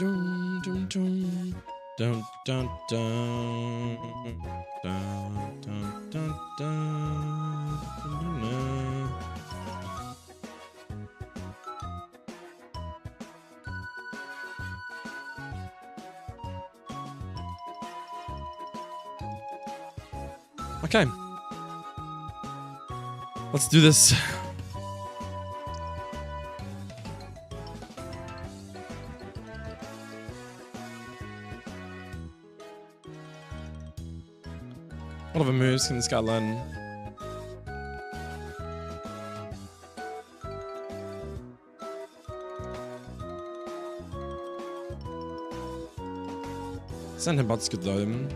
Dun, dun, dun. Dun, dun, dun. Dun, dun, dun, dun. Dun, dun. Okay. Let's do this. What other moves can this guy learn? Send him bots good though.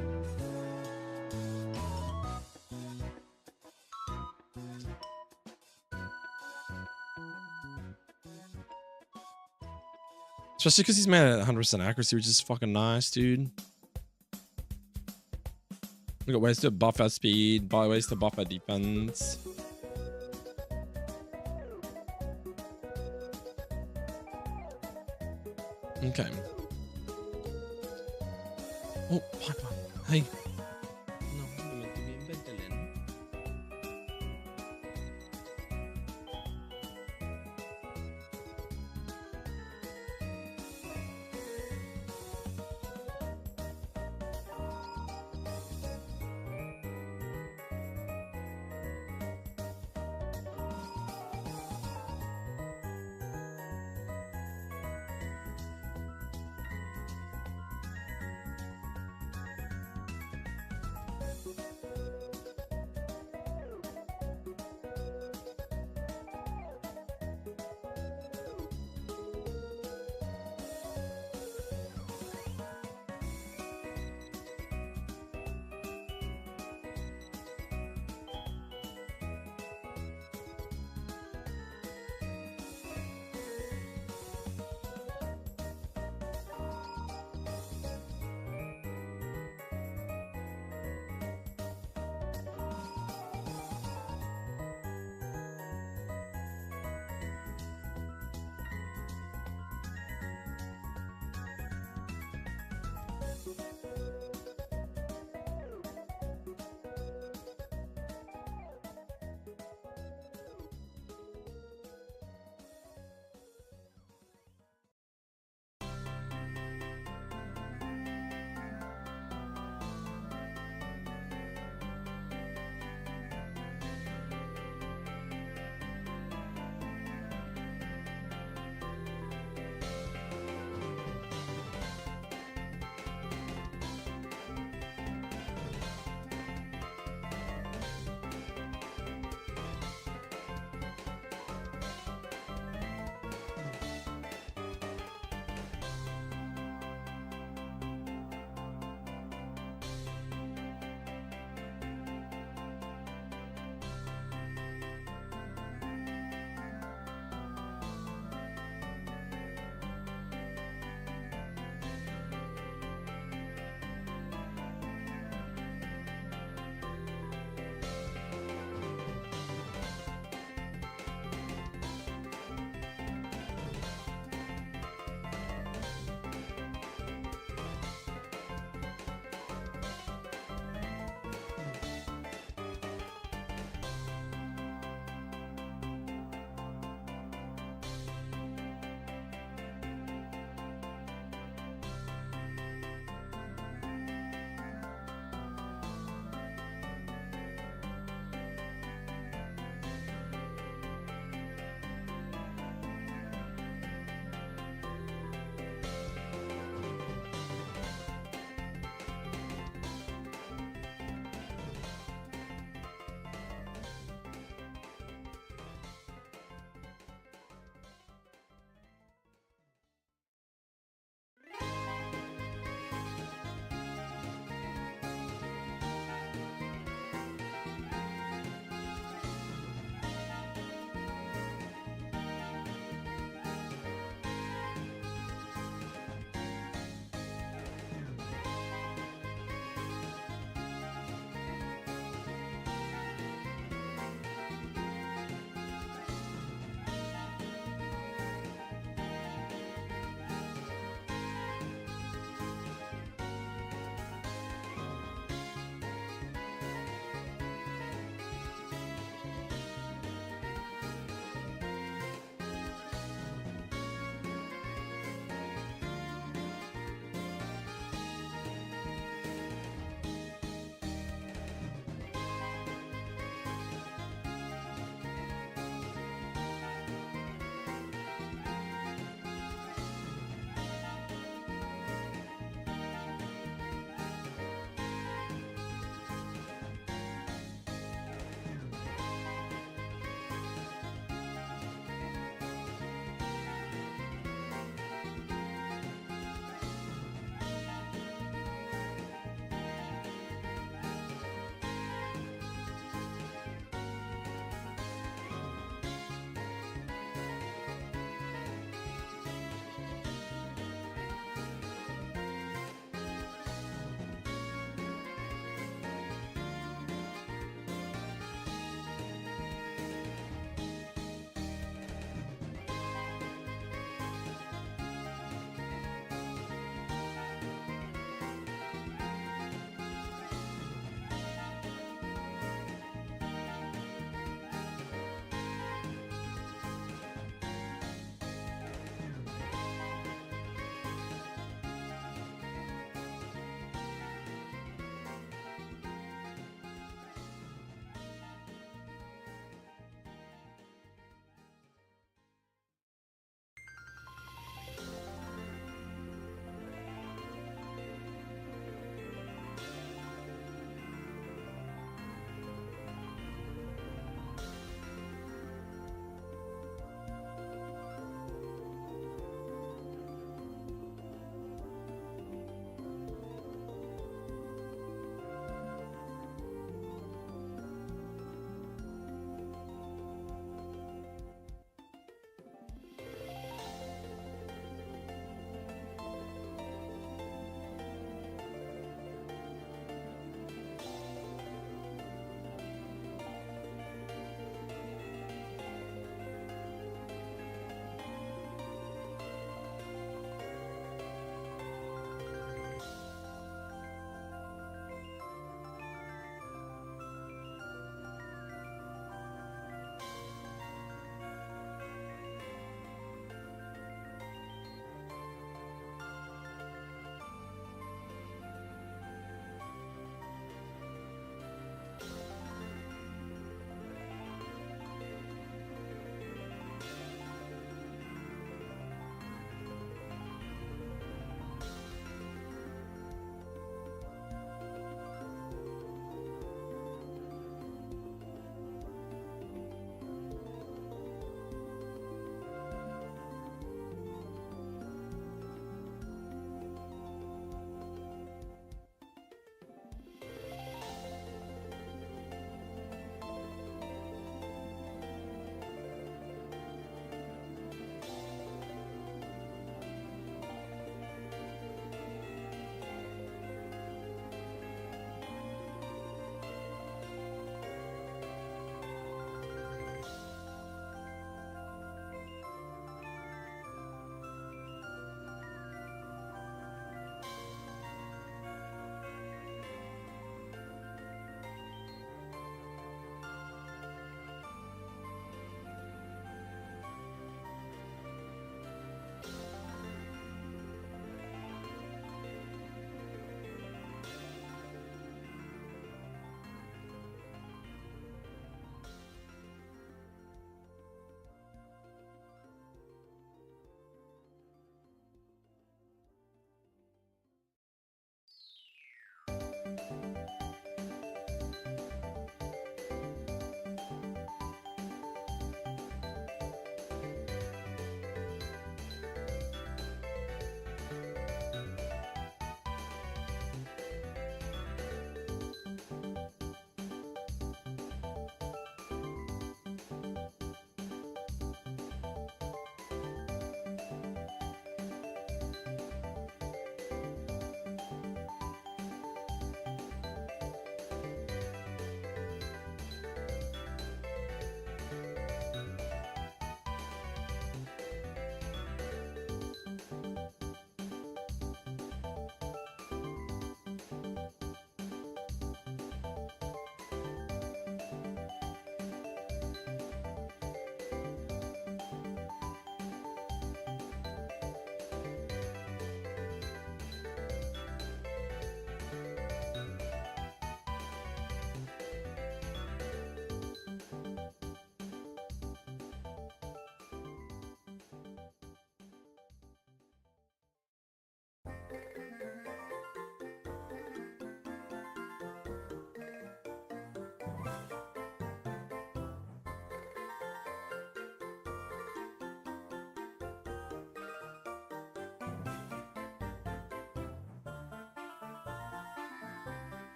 Especially because he's made at 100% accuracy, which is fucking nice, dude. We got ways to buff our speed, ways to buff our defense. Okay. Oh, Piper. Hey.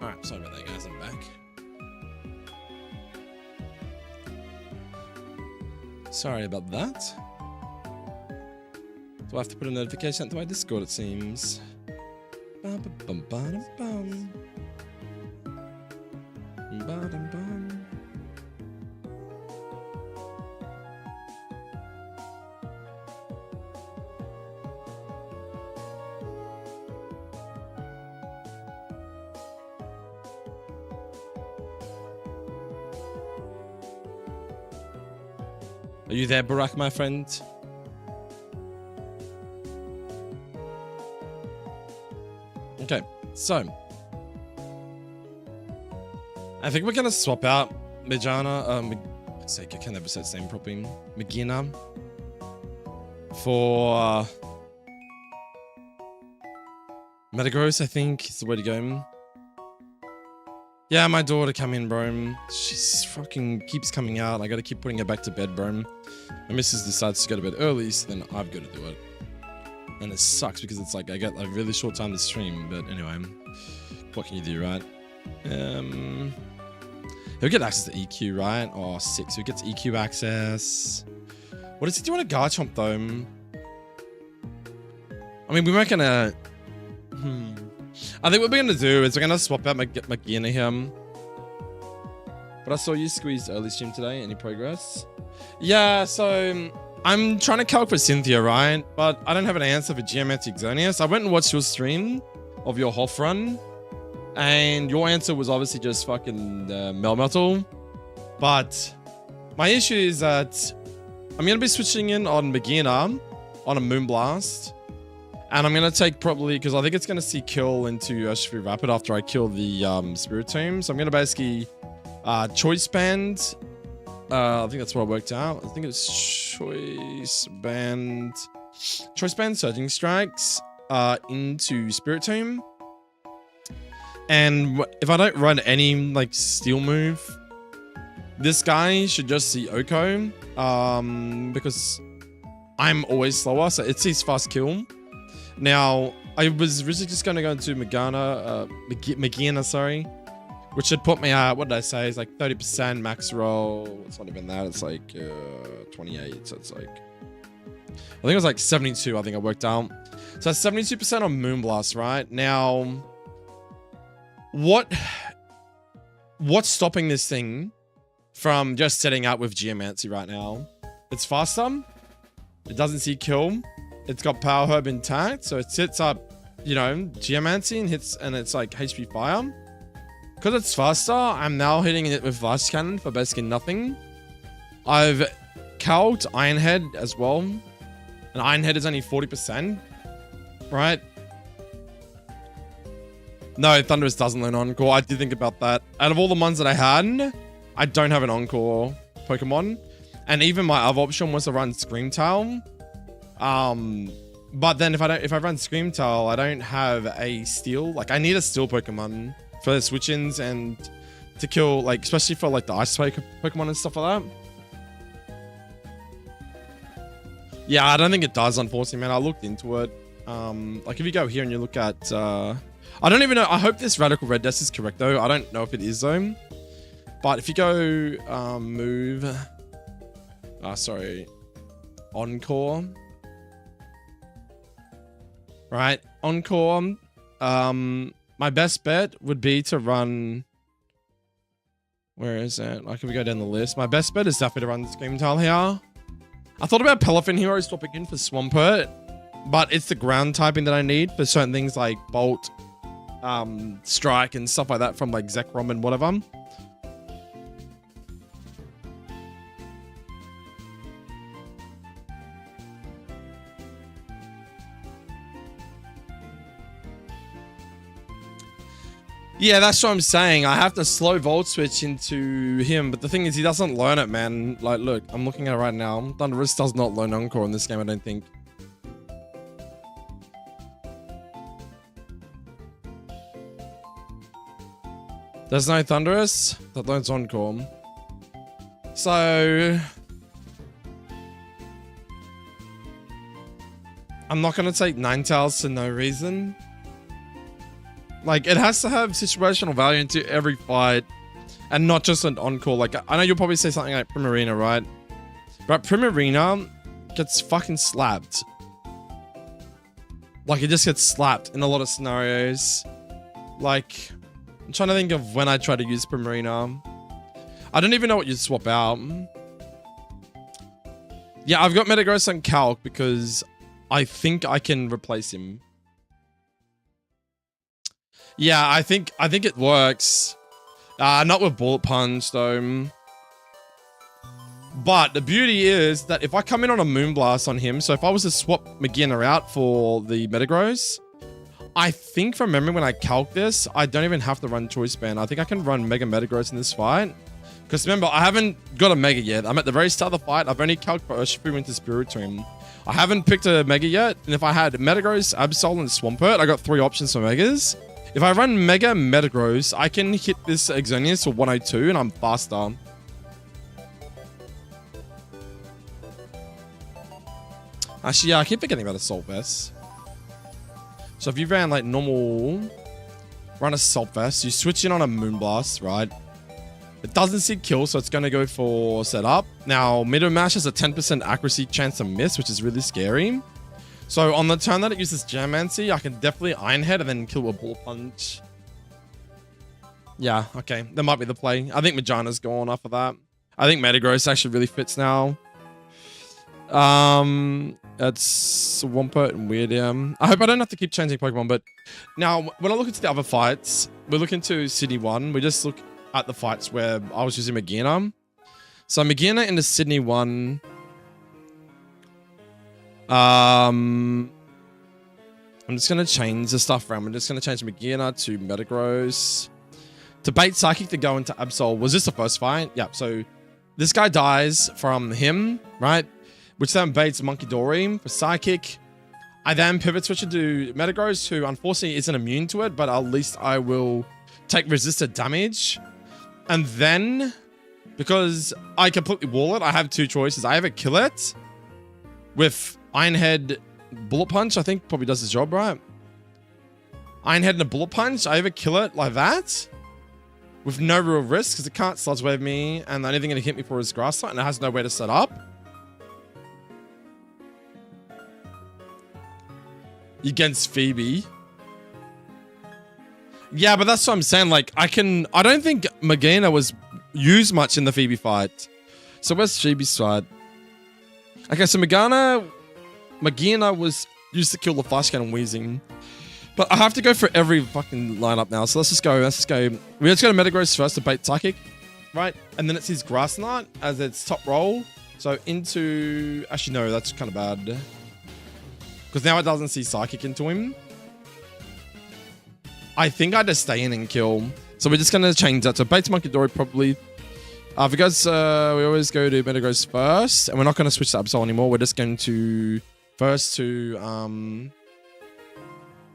Alright, sorry about that, guys. I'm back. Sorry about that. Do I have to put a notification to my Discord, it seems? Bum-ba-bum-ba-dum-bum. Ba-dum-bum. Are you there, Barack, my friend? Okay, so I think we're gonna swap out Mijana, sake, I can never say its name properly. Magina for Metagross, I think is the way to go. Yeah, my daughter come in, bro. She's fucking keeps coming out. I gotta keep putting her back to bed, bro. My missus decides to go to bed early, so then I've got to do it. And it sucks because it's like I get a really short time to stream, but anyway. What can you do, right? He'll get access to EQ, right? Oh, 6. Who gets EQ access? What does he do on a Garchomp, though? I mean, we weren't gonna... I think what we're gonna do is we're gonna swap out Magina here. But I saw you squeezed early stream today. Any progress? Yeah, so I'm trying to calc for Cynthia, right? But I don't have an answer for Geomantic Xerneas. I went and watched your stream of your Hoff run. And your answer was obviously just fucking Melmetal. But my issue is that I'm going to be switching in on Magina on a Moonblast. And I'm going to take probably, because I think it's going to see kill into Urshifu Rapid after I kill the Spirit Tomb. So I'm going to basically Choice Band. I think that's what I worked out. I think it's Choice Band Surging Strikes into Spirit Tomb. And if I don't run any like Steel move, this guy should just see Oko. Because I'm always slower, so it sees fast kill. Now, I was originally just going to go into Magina, sorry. Which should put me at, what did I say? It's like 30% max roll. It's not even that. It's like 28. So it's like... I think it was like 72, I think I worked out. So 72% on Moonblast, right? Now... What's stopping this thing from just setting up with Geomancy right now? It's faster. It doesn't see kill. It's got Power Herb intact, so it sits up, you know, Geomancy and hits, and it's like HP Fire. Because it's faster, I'm now hitting it with Flash Cannon for basically nothing. I've calced Iron Head as well. And Iron Head is only 40%. Right? No, Thundurus doesn't learn Encore. I did think about that. Out of all the ones that I had, I don't have an Encore Pokemon. And even my other option was to run Screamtail. But then if I run Screamtail, I don't have a Steel. Like, I need a Steel Pokemon for the switch-ins and to kill, like, especially for like the Ice Pokemon and stuff like that. Yeah, I don't think it does, unfortunately, man. I looked into it. Like, if you go here and you look at, I don't even know. I hope this Radical Red Desk is correct, though. I don't know if it is, though. But if you go, move, sorry, Encore. Right, Encore. My best bet would be to run... Where is it? Like, if we go down the list. My best bet is definitely to run Screamtail here. I thought about Peliphin Hero swapping in for Swampert, but it's the ground typing that I need for certain things like Bolt, Strike, and stuff like that from like Zekrom and whatever. Yeah, that's what I'm saying. I have to slow Volt Switch into him, but the thing is, he doesn't learn it, man. Like, look, I'm looking at it right now. Thundurus does not learn Encore in this game, I don't think. There's no Thundurus that learns Encore. So... I'm not going to take Ninetales for no reason. Like, it has to have situational value into every fight and not just an Encore. Like, I know you'll probably say something like Primarina, right? But Primarina gets fucking slapped. Like, it just gets slapped in a lot of scenarios. Like, I'm trying to think of when I try to use Primarina. I don't even know what you'd swap out. Yeah, I've got Metagross on Calc because I think I can replace him. Yeah, I think it works. Not with Bullet Punch, though. But the beauty is that if I come in on a Moonblast on him, so if I was to swap Magina out for the Metagross, I think from memory when I calc this, I don't even have to run Choice Band. I think I can run Mega Metagross in this fight. Because remember, I haven't got a Mega yet. I'm at the very start of the fight. I've only calced for Urshifu into Spirit Tomb. I haven't picked a Mega yet. And if I had Metagross, Absol, and Swampert, I got 3 options for Megas. If I run Mega Metagross, I can hit this Exonius for 102 and I'm faster. Actually, yeah, I keep forgetting about Assault Vest. So if you ran like normal, run Assault Vest, you switch in on a Moonblast, right? It doesn't see kill, so it's going to go for setup. Now, Middle Mash has a 10% accuracy chance to miss, which is really scary. So on the turn that it uses Geomancy, I can definitely Iron Head and then kill a Bullet Punch. Yeah, okay. That might be the play. I think Magana's gone off of that. I think Metagross actually really fits now. That's Swampert and Weirdium. I hope I don't have to keep changing Pokemon, but now when I look into the other fights, we look into Sydney 1. We just look at the fights where I was using Magina. So Magina into Sydney 1. I'm just going to change the stuff around. I'm just going to change Magina to Metagross. To bait Psychic to go into Absol. Was this the first fight? Yeah, so this guy dies from him, right? Which then baits Monkey Dory for Psychic. I then pivot switch into Metagross, who unfortunately isn't immune to it, but at least I will take resisted damage. And then, because I completely wall it, I have two choices. I either kill it with Iron Head Bullet Punch, I think probably does his job, right? Iron Head and a Bullet Punch, I either kill it like that with no real risk because it can't Sludge Wave me, and the only thing going to hit me for is Grass Knot, and it has nowhere to set up. Against Phoebe. Yeah, but that's what I'm saying. Like, I don't think Magina was used much in the Phoebe fight. So where's Phoebe's fight? Okay, so Magina was used to kill the Flash Cannon Wheezing. But I have to go for every fucking lineup now. So let's just go. We just go to Metagross first to bait Psychic, right? And then it's his Grass Knot as its top roll. So into... Actually, no, that's kind of bad. Because now it doesn't see Psychic into him. I think I just stay in and kill. So we're just going to change that. So baits Monkey Dory probably. Because we always go to Metagross first. And we're not going to switch to Absol anymore. We're just going to first to...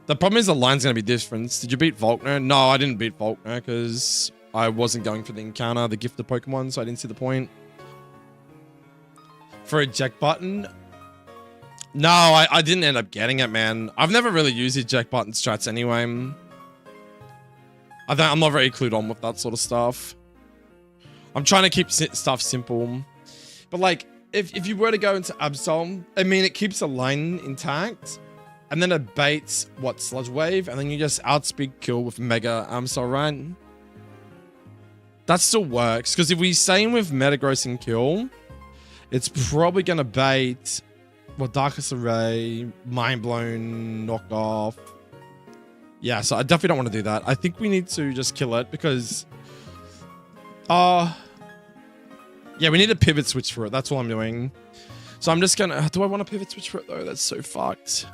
The problem is the line's going to be different. Did you beat Volkner? No, I didn't beat Volkner because I wasn't going for the encounter, the gifted Pokemon, so I didn't see the point. For eject button... No, I didn't end up getting it, man. I've never really used eject button strats anyway. I'm not very clued on with that sort of stuff. I'm trying to keep stuff simple. But like, if you were to go into Absol, I mean, it keeps the line intact. And then it baits, what, Sludge Wave? And then you just outspeed kill with Mega Absol, right? That still works. Because if we stay in with Metagross and kill, it's probably going to bait... Well, Darkest Array, Mind Blown, Knock Off. Yeah, so I definitely don't want to do that. I think we need to just kill it because... yeah, we need a pivot switch for it. That's all I'm doing. So I'm just gonna... Do I want a pivot switch for it, though? That's so fucked.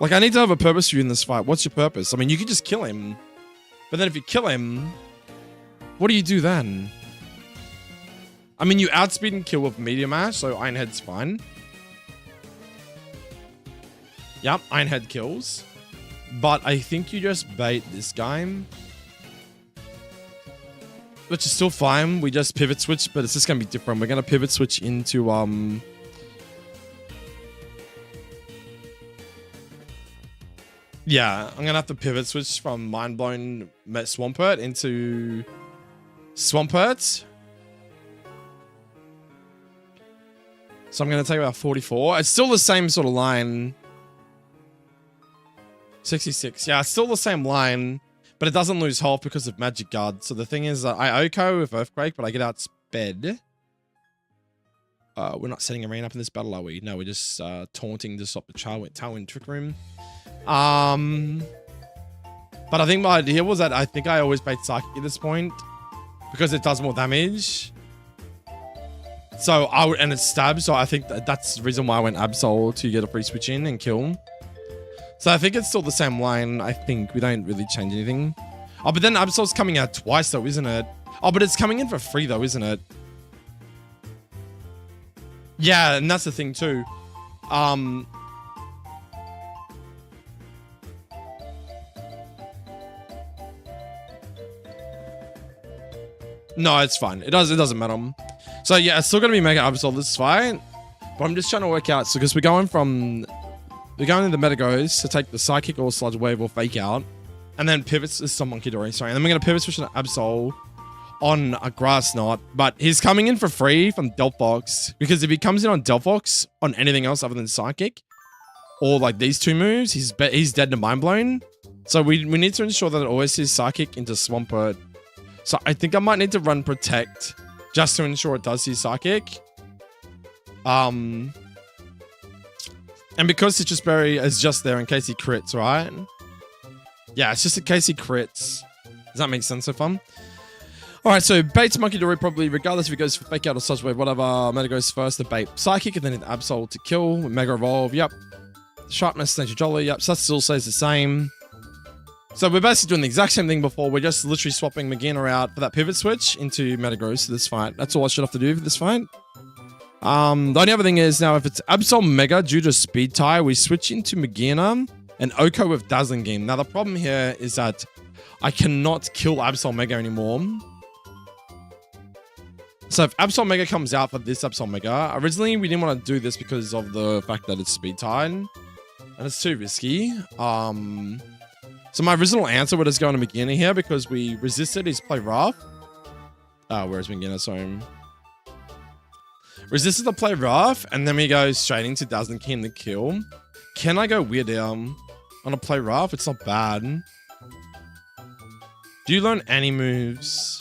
Like, I need to have a purpose for you in this fight. What's your purpose? I mean, you could just kill him. But then if you kill him... What do you do then? I mean, you outspeed and kill with Medium Ash, so Iron Head's fine. Yep, Iron Head kills. But I think you just bait this guy. Which is still fine. We just pivot switch, but it's just going to be different. We're going to pivot switch into... Yeah, I'm going to have to pivot switch from Mind Blown Swampert into Swampert. So I'm going to take about 44. It's still the same sort of line. 66. Yeah, it's still the same line, but it doesn't lose health because of Magic Guard. So the thing is, I OHKO with Earthquake, but I get outsped. We're not setting a rain up in this battle, are we? No, we're just taunting to stop the Tailwind Trick Room. But I think my idea was that I think I always bait Psychic at this point because it does more damage. So and it's stab, so I think that's the reason why I went Absol to get a free switch in and kill. So I think it's still the same line. I think we don't really change anything. Oh, but then Absol's coming out twice though, isn't it? Oh, but it's coming in for free though, isn't it? Yeah, and that's the thing too. No, it's fine. It doesn't matter. So yeah, it's still gonna be Mega Absol this fight. But I'm just trying to work out, so because we're going in the Metagross to take the Psychic or Sludge Wave or Fake Out. And then pivots is some Monkey Dory, sorry. And then we're gonna pivot switch an Absol on a Grass Knot. But he's coming in for free from Delphox. Because if he comes in on Delphox on anything else other than Psychic, or like these two moves, he's dead to Mind Blown. So we need to ensure that it always sees Psychic into Swampert. So I think I might need to run Protect just to ensure it does see Psychic. And because Citrus Berry is just there in case he crits, right? Yeah, it's just in case he crits. Does that make sense so far? Alright, so bait's Monkey Dory probably, regardless if he goes for Fake Out or Sludge Wave, whatever. Meta goes first, the bait Psychic, and then the Absol to kill. Mega Evolve, yep. Sharpness, Nature Jolly, yep. So that still stays the same. So we're basically doing the exact same thing before. We're just literally swapping Magina out for that pivot switch into Metagross for this fight. That's all I should have to do for this fight. The only other thing is now if it's Absol Mega due to Speed Tie, we switch into Magina and Oko with Dazzling Gleam. Now the problem here is that I cannot kill Absol Mega anymore. So if Absol Mega comes out for this Absol Mega, originally we didn't want to do this because of the fact that it's Speed Tied. And it's too risky. So my original answer would just go on to Magina here because we resisted his play rough. Where's Magina? Sorry. Resisted the play rough, and then we go straight into Dazzling Gleam to kill. Can I go weird on a play rough? It's not bad. Do you learn any moves?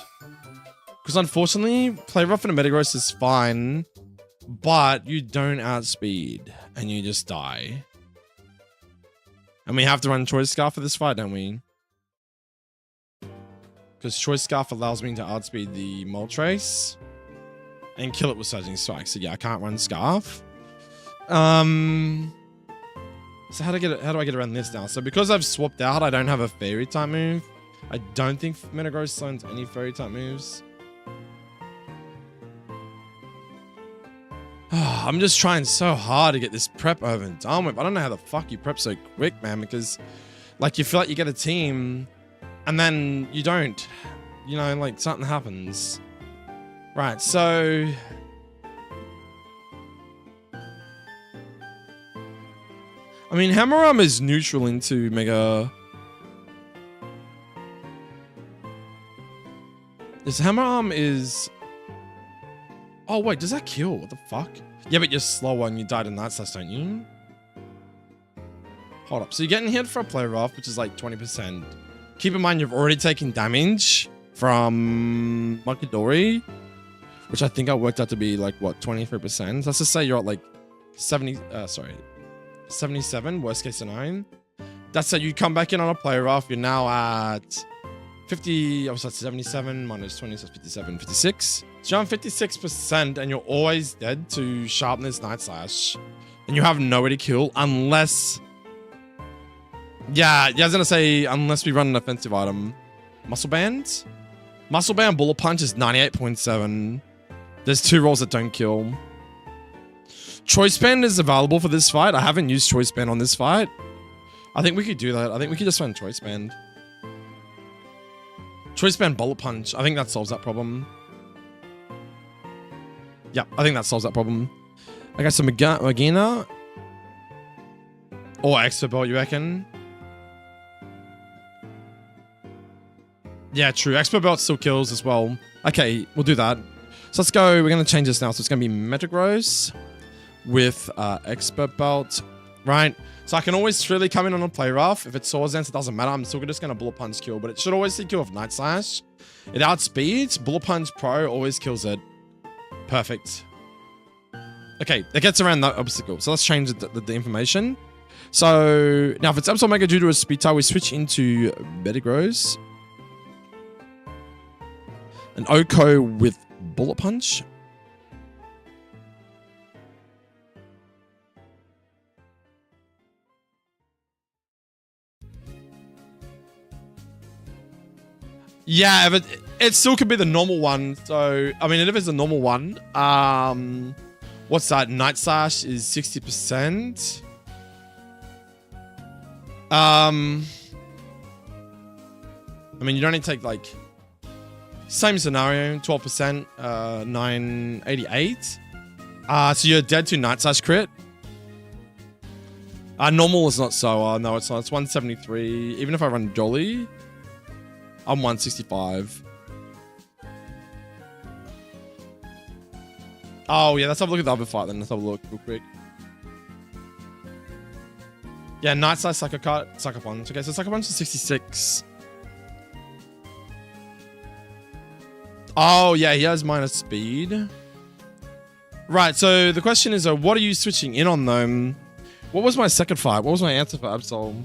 Because unfortunately, play rough in a Metagross is fine, but you don't outspeed and you just die. And we have to run Choice Scarf for this fight, don't we? Because Choice Scarf allows me to outspeed the Moltres and kill it with Surging Strike. So yeah, I can't run Scarf. So how do I get around this now? So because I've swapped out, I don't have a Fairy type move. I don't think Metagross learns any Fairy type moves. I'm just trying so hard to get this prep over and done with. I don't know how the fuck you prep so quick, man, because like you feel like you get a team and then you don't. You know, like something happens. Right, so I mean, Hammer-Arm is neutral into Mega. This Hammer-Arm is... Oh, wait, does that kill? What the fuck? Yeah, but you're slower and you died in that slash, don't you? Hold up. So you're getting hit for a play rough, which is like 20%. Keep in mind, you've already taken damage from Monkey Dory, which I think I worked out to be like, what, 23%? Let's just say you're at like 77, worst case scenario. That's it. You come back in on a play rough. You're now at 50, I was at 77 minus 20, so it's 57, 56. So you're on 56% and you're always dead to Sharpness, Night Slash. And you have nowhere to kill unless... Yeah, I was going to say, unless we run an offensive item. Muscle Band? Muscle Band Bullet Punch is 98.7. There's 2 rolls that don't kill. Choice Band is available for this fight. I haven't used Choice Band on this fight. I think we could do that. I think we could just run Choice Band. Choice Band Bullet Punch. I think that solves that problem. Yeah, I think that solves that problem. Okay, so Magina. Or Expert Belt, you reckon? Yeah, true. Expert Belt still kills as well. Okay, we'll do that. So let's go. We're going to change this now. So it's going to be Metagross with Expert Belt. Right? So I can always freely come in on a play rough. If it's Swords Dance, it doesn't matter. I'm still just going to Bullet Punch kill. But it should always see kill with Night Slash. It outspeeds. Bullet Punch Pro always kills it. Perfect. Okay, it gets around that obstacle. So let's change the information. So now if it's Absol Mega due to a Speed Tie, we switch into Metagross. And Oko with Bullet Punch. Yeah, but it still could be the normal one. So, I mean, if it's a normal one, what's that? Night Slash is 60%. I mean, you don't need to take like Same scenario, 12%, 988. So you're dead to Night Slash crit. Normal is not so, no it's not. It's 173. Even if I run Jolly, I'm 165. Oh yeah, let's have a look at the other fight then. Let's have a look real quick. Yeah, Night Slash, Sucker Cut, Sucker Punch. Okay, so Sucker Punch is 66. Oh yeah, he has minus speed. Right, so the question is, what are you switching in on them? What was my second fight? What was my answer for Absol?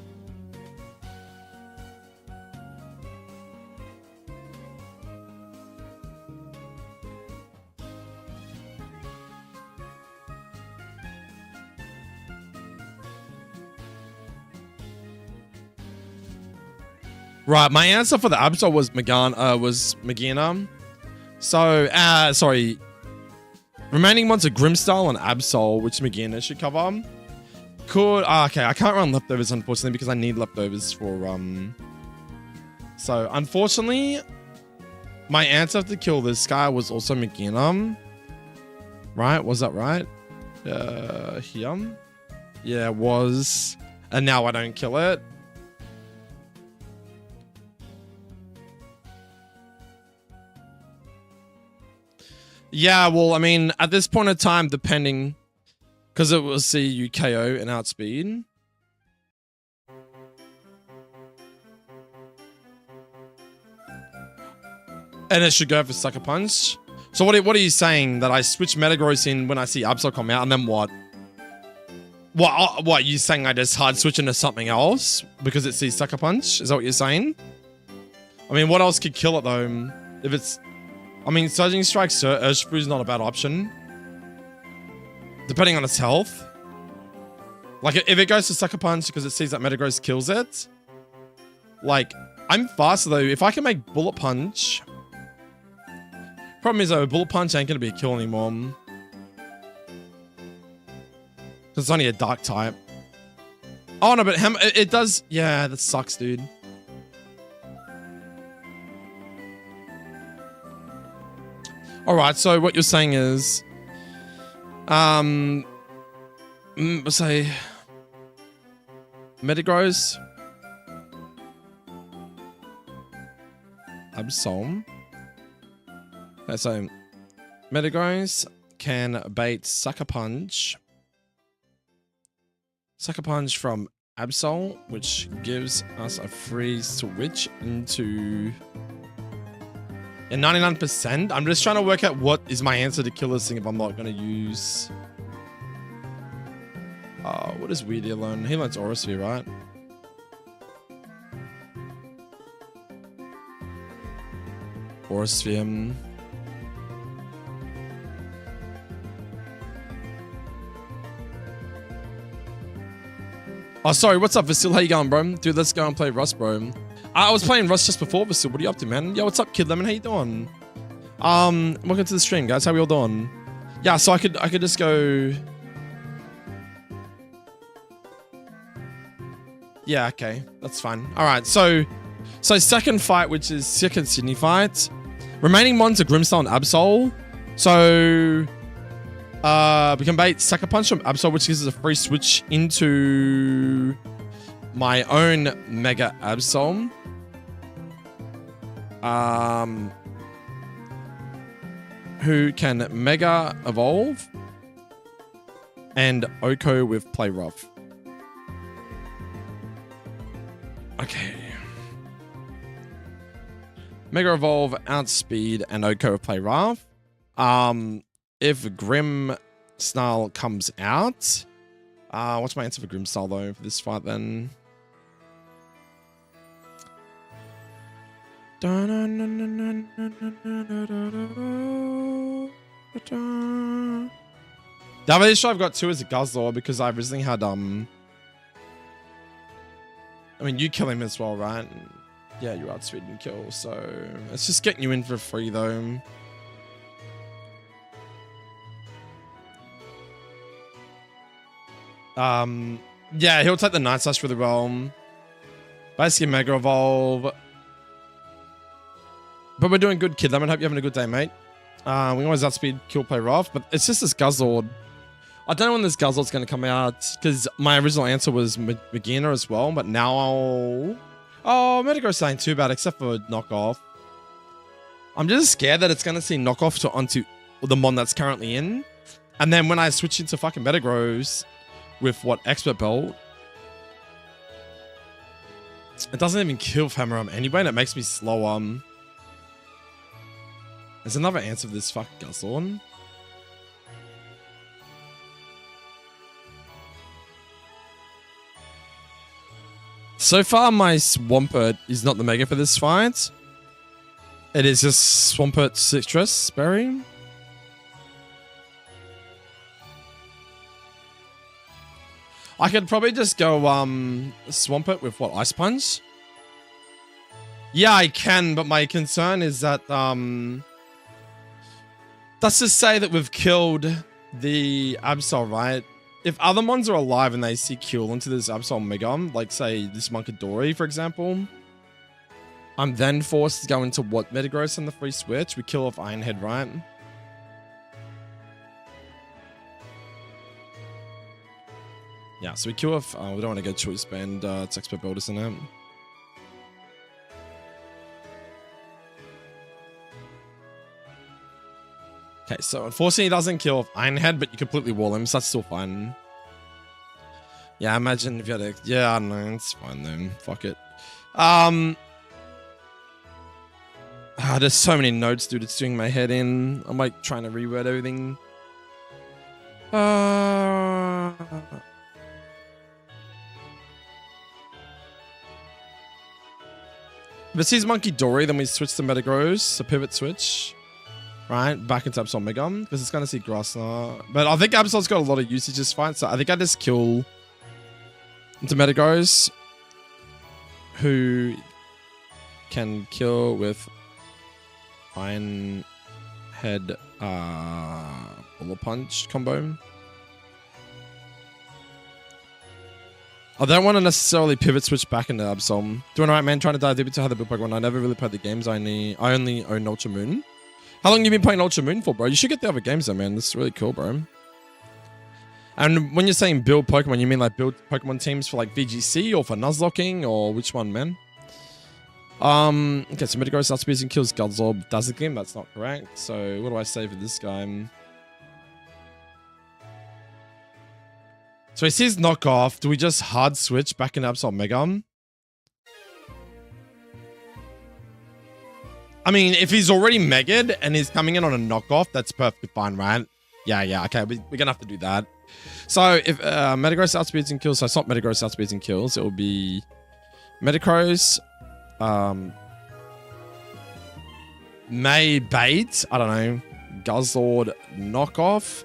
Right, my answer for the Absol was Magina. So, sorry. Remaining ones are Grimstyle and Absol, which Magina should cover. Could, okay, I can't run leftovers, unfortunately, because I need leftovers for, So, unfortunately, my answer to kill this guy was also Magina. Right? Was that right? Here? Yeah, it was. And now I don't kill it. Yeah, well, I mean, at this point in time, depending, because it will see you KO and outspeed. And it should go for Sucker Punch. So what are you saying? That I switch Metagross in when I see Absol come out, and then what? What, you saying I just hard switch into something else because it sees Sucker Punch? Is that what you're saying? I mean, what else could kill it, though? If it's... I mean, Surging Strike Urshifu is not a bad option. Depending on its health. Like, if it goes to Sucker Punch because it sees that Metagross kills it. Like, I'm faster though. If I can make Bullet Punch... Problem is though, Bullet Punch ain't going to be a kill anymore. Because it's only a Dark type. Oh no, but it does... Yeah, that sucks, dude. Alright, so what you're saying is... let's say... Metagross. Absol. Okay, so... Metagross can bait Sucker Punch. Sucker Punch from Absol, which gives us a free switch into... And 99%? I'm just trying to work out what is my answer to kill this thing if I'm not going to use... what does Weirdia learn? He learns Aura Sphere, right? Aura Sphere. Oh, sorry. What's up, Vasil? How you going, bro? Dude, let's go and play Rust, bro. I was playing Rust just before, Vasil. What are you up to, man? Yo, what's up, Kid Lemon? How you doing? Welcome to the stream, guys. How we all doing? Yeah, so I could just go... Yeah, okay. That's fine. Alright, so second fight, which is second Sydney fight. Remaining ones are Grimstyle and Absol. So... we can bait Sucker Punch from Absol, which gives us a free switch into my own Mega Absol. Who can Mega Evolve and Oko with Play Rough. Okay. Mega Evolve, Outspeed, and Oko with Play Rough. If Grim Snarl comes out, what's my answer for Grim Snarl though for this fight then? David I've got two as a Guzzlord because I originally had I mean you kill him as well, right? Yeah, you're outspeed and kill, so it's just getting you in for free though. Yeah, he'll take the Night Slash for the realm. Basically Mega Evolve. But we're doing good, Kid Lemon. Hope you're having a good day, mate. We always outspeed, kill, play rough, but it's just this Guzzlord. I don't know when this Guzzlord's going to come out, because my original answer was Magina as well, but now I'll... Oh, Metagross ain't too bad, except for knockoff. I'm just scared that it's going to see knockoff onto the mon that's currently in. And then when I switch into fucking Metagross with what Expert Belt, it doesn't even kill Famarum anyway, and it makes me slower. There's another answer for this fucking Guzzlord. So far, my Swampert is not the mega for this fight. It is just Swampert Citrus Berry. I could probably just go Swampert with what, Ice Punch? Yeah, I can, but my concern is that let's just say that we've killed the Absol, right? If other mons are alive and they see kill into this Absol Mega, like say this Munkidori, for example, I'm then forced to go into what Metagross on the free switch. We kill off Ironhead, right? Yeah, so we kill off. We don't want to get choice spend. It's Expert Build, isn't it? Okay, so unfortunately, he doesn't kill off Ironhead, but you completely wall him, so that's still fine. Yeah, imagine if you had a... Yeah, I don't know. It's fine then. Fuck it. There's so many notes, dude. It's doing my head in. I'm like trying to reword everything. If it sees Munkidori, then we switch to Metagross, a pivot switch. Right, back into Absol Mega, because it's going to see Grass now. But I think Absol's got a lot of usage this fight, so I think I just kill into Metagross, who can kill with Iron Head Bullet Punch combo. I don't want to necessarily pivot switch back into Absol. Doing alright, man. Trying to dive deep into how the build Pokemon. I never really played the games. I only own Ultra Moon. How long have you been playing Ultra Moon for, bro? You should get the other games though, man. This is really cool, bro. And when you're saying build Pokemon, you mean like build Pokemon teams for like VGC or for Nuzlocking, or which one, man? Okay, so Metagross outspeeds and kills Guzzlord. Does it game? That's not correct. So what do I say for this guy? So he sees knockoff. Do we just hard switch back in Absol Mega? I mean, if he's already Mega'd and he's coming in on a knockoff, that's perfectly fine, right? Yeah, okay, we're gonna have to do that. So if Metagross outspeeds and kills, so it's not Metagross outspeeds and kills, it will be Metagross, May bait, I don't know, Guzzlord knockoff.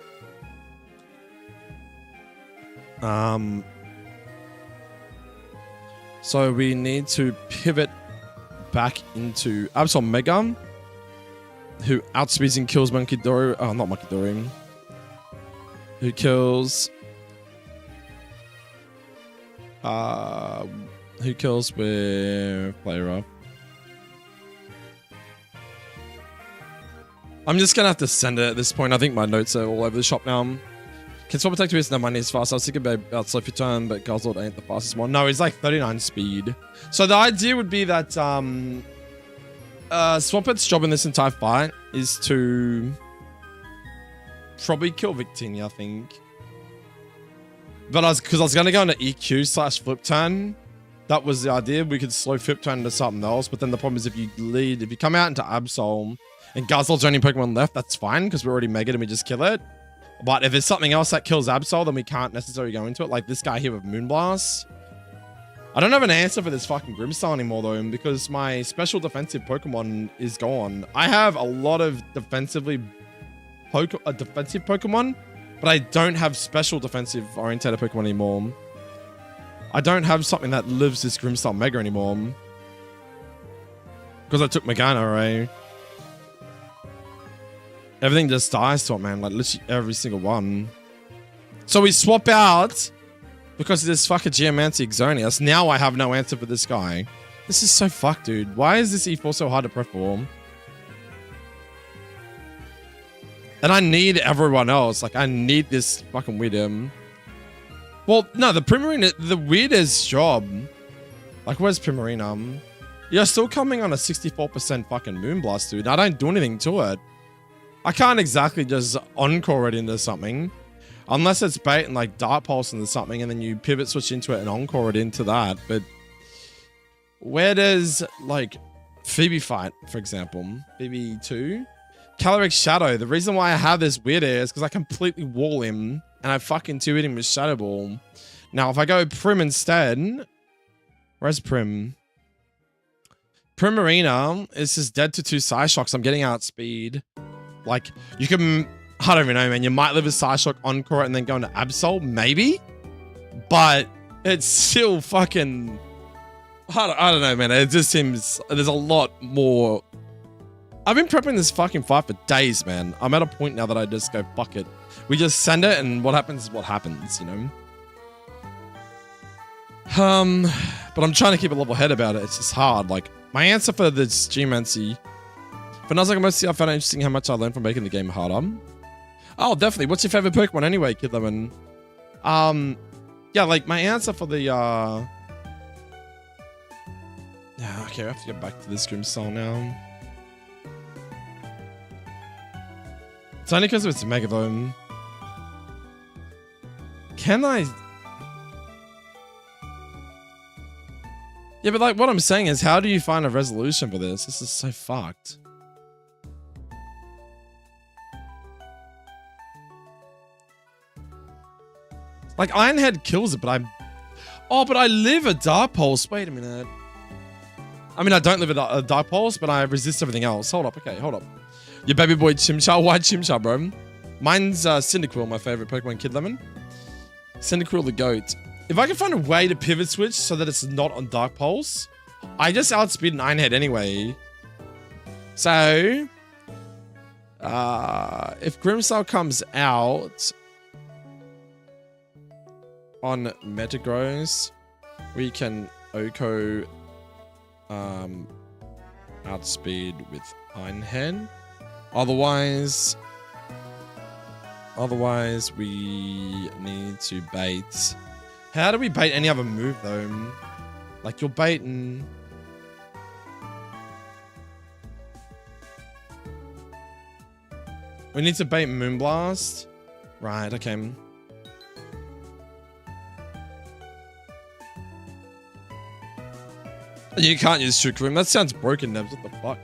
So we need to pivot back into Absol Mega, who outspeeds and kills Munkidori. Oh, not Munkidori. Who kills... who kills with Player Up. I'm just gonna have to send it at this point. I think my notes are all over the shop now. Can Swap Attack to his no money is fast. I was thinking about Slow Turn, but Guzzlord ain't the fastest one. No, he's like 39 speed. So the idea would be that Swampert's job in this entire fight is to probably kill Victini, I think. But because I was gonna go into EQ / Flip Turn. That was the idea. We could slow Flip Turn into something else. But then the problem is if you come out into Absol and Guzzlord's only Pokemon left, that's fine because we're already Mega and we just kill it. But if there's something else that kills Absol, then we can't necessarily go into it. Like this guy here with Moonblast. I don't have an answer for this fucking Grimmstar anymore though, because my special defensive Pokemon is gone. I have a lot of defensive Pokemon, but I don't have special defensive oriented Pokemon anymore. I don't have something that lives this Grimmstar Mega anymore. Because I took Megana, right? Everything just dies to it, man. Like, literally every single one. So we swap out because of this fucking Geomancy Exonius. Now I have no answer for this guy. This is so fucked, dude. Why is this E4 so hard to prep for? And I need everyone else. Like, I need this fucking weird. Well, no, the Primarina, the weirdest job. Like, where's Primarina? You're still coming on a 64% fucking Moonblast, dude. I don't do anything to it. I can't exactly just encore it into something. Unless it's bait and like Dark Pulse into something, and then you pivot switch into it and encore it into that. But where does, like, Phoebe fight, for example? Phoebe 2? Caloric Shadow. The reason why I have this weird air is because I completely wall him and I fucking 2-hit him with Shadow Ball. Now, if I go Prim instead, where's Prim? Primarina is just dead to 2 Psyshocks. I'm getting outspeed. Like, you can, I don't even know, man. You might live a Psyshock encore and then go into Absol, maybe. But it's still fucking, I don't know, man. It just seems there's a lot more. I've been prepping this fucking fight for days, man. I'm at a point now that I just go, fuck it. We just send it and what happens is what happens, you know? But I'm trying to keep a level head about it. It's just hard. Like, my answer for this G-Mancy, for Nuzlocke, mostly I found it interesting how much I learned from making the game harder. Oh, definitely. What's your favorite Pokemon anyway, Kid Lemon? Yeah, like, my answer for the, yeah, okay, I have to get back to this Grimstone now. It's only because it's Megaphone. Can I? Yeah, but like what I'm saying is, how do you find a resolution for this? This is so fucked. Like Ironhead kills it, but I'm. Oh, but I live a Dark Pulse. Wait a minute. I mean, I don't live a Dark Pulse, but I resist everything else. Hold up, okay, hold up. Your baby boy Chimchar. Why Chimchar, bro? Mine's Cyndaquil, my favorite Pokemon, Kid Lemon. Cyndaquil the goat. If I can find a way to pivot switch so that it's not on Dark Pulse, I just outspeed an Ironhead anyway. So, if Grimmsnarl comes out on Metagross, we can Oko outspeed with Ironhead. Otherwise, we need to bait. How do we bait any other move though? Like you're baiting. We need to bait Moonblast. Right, okay. You can't use Trick Room. That sounds broken, Nebs. What the fuck?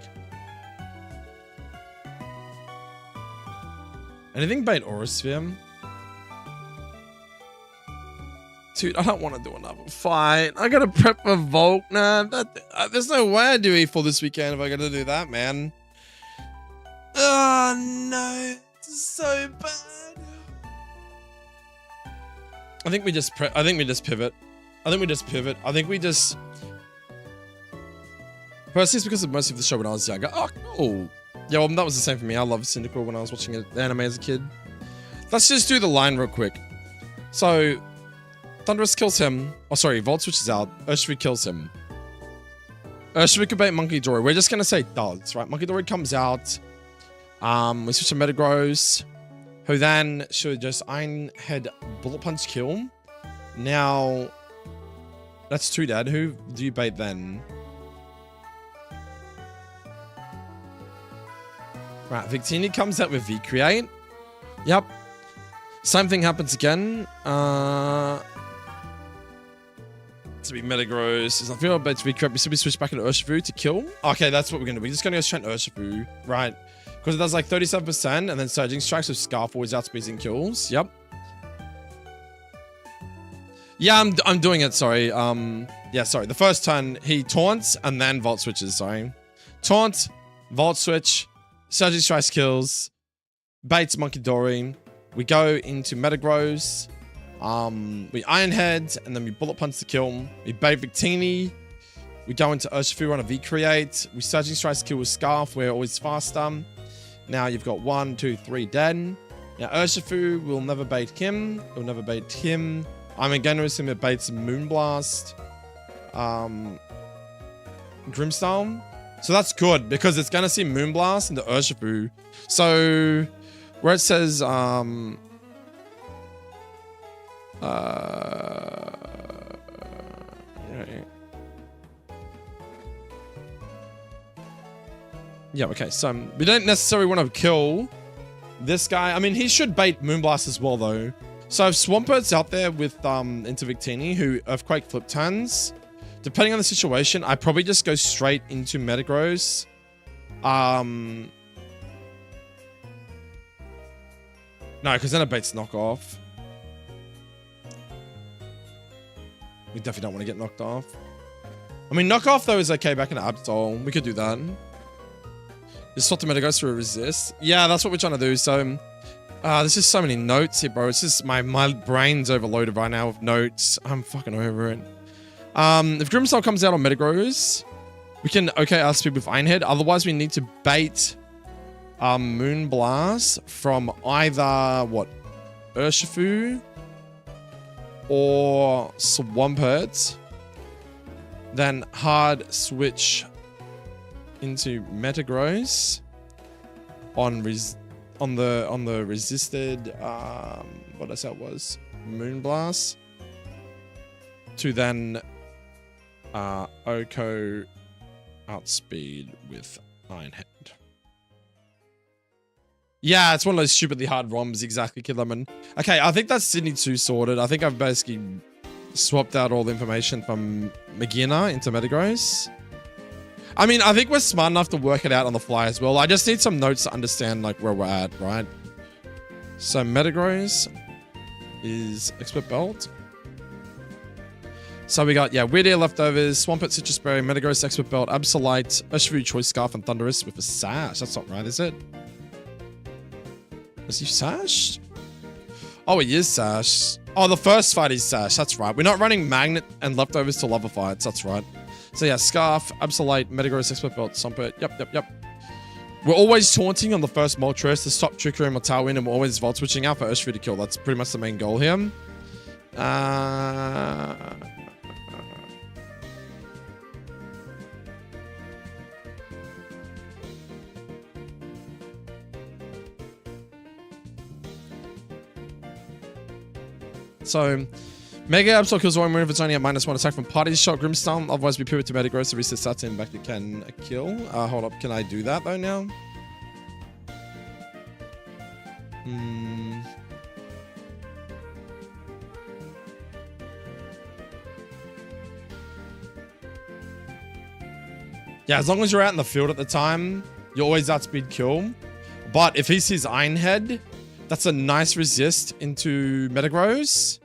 Anything bait Aurasphere? Dude, I don't want to do another fight. I gotta prep for Volkner. There's no way I do E4 this weekend if I gotta do that, man. Oh no, it's so bad. I think we just pivot. I think we just. Firstly, it's because of most of the show when I was younger. Oh, cool. Yeah, well, that was the same for me. I loved Cyndaquil when I was watching the anime as a kid. Let's just do the line real quick. So, Thundurus kills him. Oh, sorry, Volt switches out. Urshifu kills him. Urshifu could bait Monkey Dory. We're just going to say does, right? Monkey Dory comes out. We switch to Metagross, who then should just Ironhead Bullet Punch kill. Now, that's 2 dead. Who do you bait then? Right, Victini comes out with V-Create. Yep. Same thing happens again. To be Metagross. I feel about to be correct. So we switch back into Urshifu to kill. Okay, that's what we're going to do. We're just going to go straight to Urshifu. Right. Because it does like 37%. And then Surging Strikes with Scarf always outspeeds and kills. Yep. Yeah, I'm doing it. Sorry. Yeah, sorry. The first turn, he taunts and then Volt switches. Sorry. Taunt, Volt switch. Surging Strikes kills, baits Monkey Dory. We go into Metagross. We Ironhead, and then we Bullet Punch to kill. We bait Victini. We go into Urshifu on a V-Create. We Surging Strikes kill with Scarf. We're always faster. Now you've got 1, 2, 3 dead. Now Urshifu will never bait him. We'll never bait him. I'm again to assume it baits Moonblast. Grimmsnarl. So that's good because it's going to see Moonblast into Urshifu. So Where it says, right. Yeah, okay, so we don't necessarily want to kill this guy. I mean, he should bait Moonblast as well, though. So if Swampert's out there with Intervictini, who Earthquake flip turns, depending on the situation, I probably just go straight into Metagross. No, because then it baits knockoff. We definitely don't want to get knocked off. I mean, knockoff, though, is okay back in Absol. We could do that. Just swap the Metagross through a resist. Yeah, that's what we're trying to do. So, there's just so many notes here, bro. It's just my brain's overloaded right now with notes. I'm fucking over it. If Grimmsnarl comes out on Metagross, we can outspeed with Ironhead. Otherwise, we need to bait Moonblast from either, what, Urshifu or Swampert. Then hard switch into Metagross on the resisted what I said was Moonblast to then Oko outspeed with Ironhead. Yeah, it's one of those stupidly hard ROMs, exactly, Kid Lemon. Okay, I think that's Sydney 2 sorted. I think I've basically swapped out all the information from Magina into Metagross. I mean, I think we're smart enough to work it out on the fly as well. I just need some notes to understand like where we're at, right? So Metagross is Expert Belt. So we got, yeah, Weird Ear Leftovers, Swampert, Citrus Berry, Metagross, Expert Belt, Absolite, Urshifu, Choice Scarf, and Thunderous with a Sash. That's not right, is it? Is he Sashed? Oh, he is Sash. Oh, the first fight is Sash. That's right. We're not running Magnet and Leftovers to Lava Fights. That's right. So yeah, Scarf, Absolite, Metagross, Expert Belt, Swampert. Yep. We're always taunting on the first Moltres to stop Trickery and Tailwind, and we're always Volt switching out for Urshifu to kill. That's pretty much the main goal here. So, Mega Absol kills one move if it's only at -1 attack from Party Shot, Grimmsnarl. Otherwise, we pivot to Metagross to reset stats and back to can kill. Hold up, can I do that though now? Yeah, as long as you're out in the field at the time, you always outspeed kill. But if he sees Ironhead, that's a nice resist into Metagross.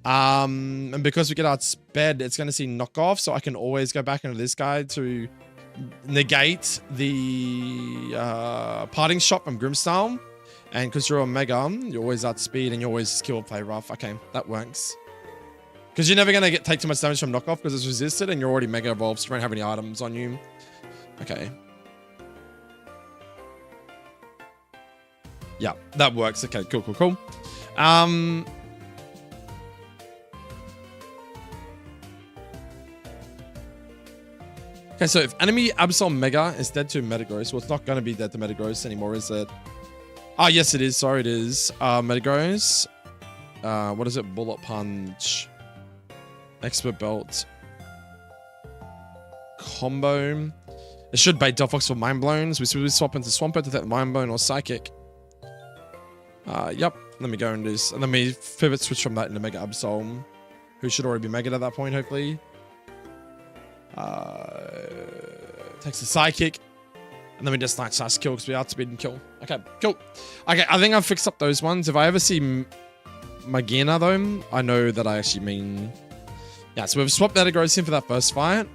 And because we get outsped, it's going to see knockoff, so I can always go back into this guy to negate the parting shot from Grimmsnarl. And because you're a Mega, you always outspeed and you always skill play rough. Okay, that works. Because you're never going to take too much damage from knockoff because it's resisted and you're already Mega Evolved, so you don't have any items on you. Okay. Yeah, that works. Okay, cool. Okay, so if enemy Absol Mega is dead to Metagross, well, it's not going to be dead to Metagross anymore, is it? Ah, yes, it is. Sorry, it is. Metagross. What is it? Bullet Punch. Expert Belt. Combo. It should bait Delphox for Mind Blown. So we swap into Swampert to take Mind Blown or Psychic. Yep. Let me go and do this. And then we pivot switch from that into Mega Absol, who should already be Mega at that point, hopefully. Takes the Psychic. And then we just Night Slash kill because we outspeed and kill. Okay, cool. Okay, I think I've fixed up those ones. If I ever see Magina, though, I know that I actually mean... Yeah, so we've swapped Metagross in for that first fight.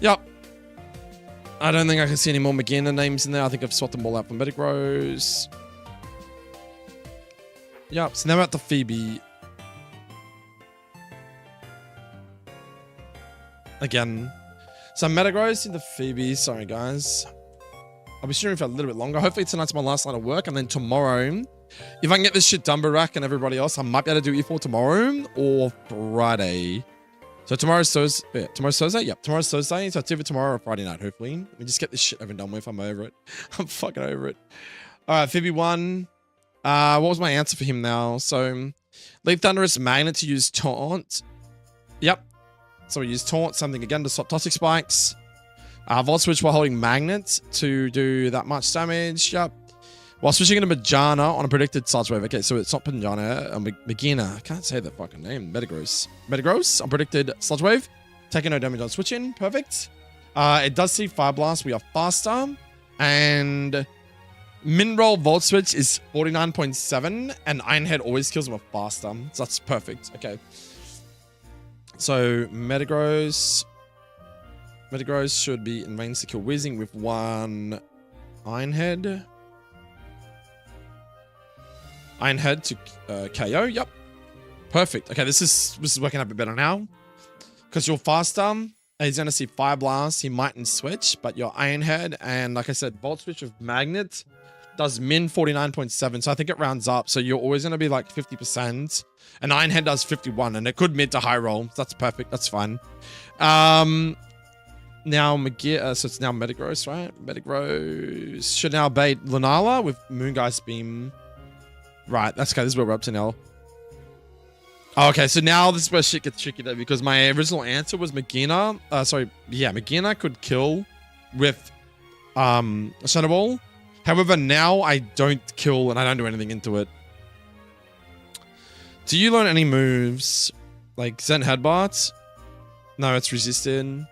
Yep. I don't think I can see any more Magina names in there. I think I've swapped them all out for Metagross. Yep, so now we're at the Phoebe. Again. So Metagross into Phoebe. Sorry, guys. I'll be streaming for a little bit longer. Hopefully tonight's my last line of work. And then tomorrow, if I can get this shit done, Barack and everybody else, I might be able to do E4 tomorrow or Friday. So tomorrow's Thursday. Yeah, tomorrow's Thursday? Yep, tomorrow's Thursday. So it's either tomorrow or Friday night, hopefully. Let me just get this shit over and done with. I'm over it. I'm fucking over it. All right, Phoebe 1. What was my answer for him now? So, Leaf Thunderous Magnet to use Taunt. Yep. So we use Taunt, something again to stop Toxic Spikes. Volt Switch while holding Magnet to do that much damage. Yep. While switching into Majana on a predicted Sludge Wave. Okay, so it's not Pinjana, Magina. I can't say that fucking name. Metagross. Metagross on predicted Sludge Wave. Taking no damage on switching. Perfect. It does see Fire Blast. We are faster. And Min-Roll Volt Switch is 49.7. And Iron Head always kills him with faster. So that's perfect. Okay. So Metagross. Metagross should be in range to kill Weezing with 1 Iron Head. Iron Head to KO. Yep. Perfect. Okay, this is working out a bit better now. Because you're faster. He's going to see Fire Blast. He mightn't switch, but your Iron Head and, like I said, Volt Switch with Magnet does min 49.7. So I think it rounds up. So you're always going to be like 50%. And Iron Head does 51. And it could mid to high roll. So that's perfect. That's fine. Now, so it's now Metagross, right? Metagross should now bait Lunala with Moongeist Beam. Right, that's okay. This is where we're up to now. Oh, okay, so now this is where shit gets tricky though, because my original answer was Magina. Magina could kill with Shadow Ball. However, now I don't kill and I don't do anything into it. Do you learn any moves like Zen Headbutt? No, it's resisted.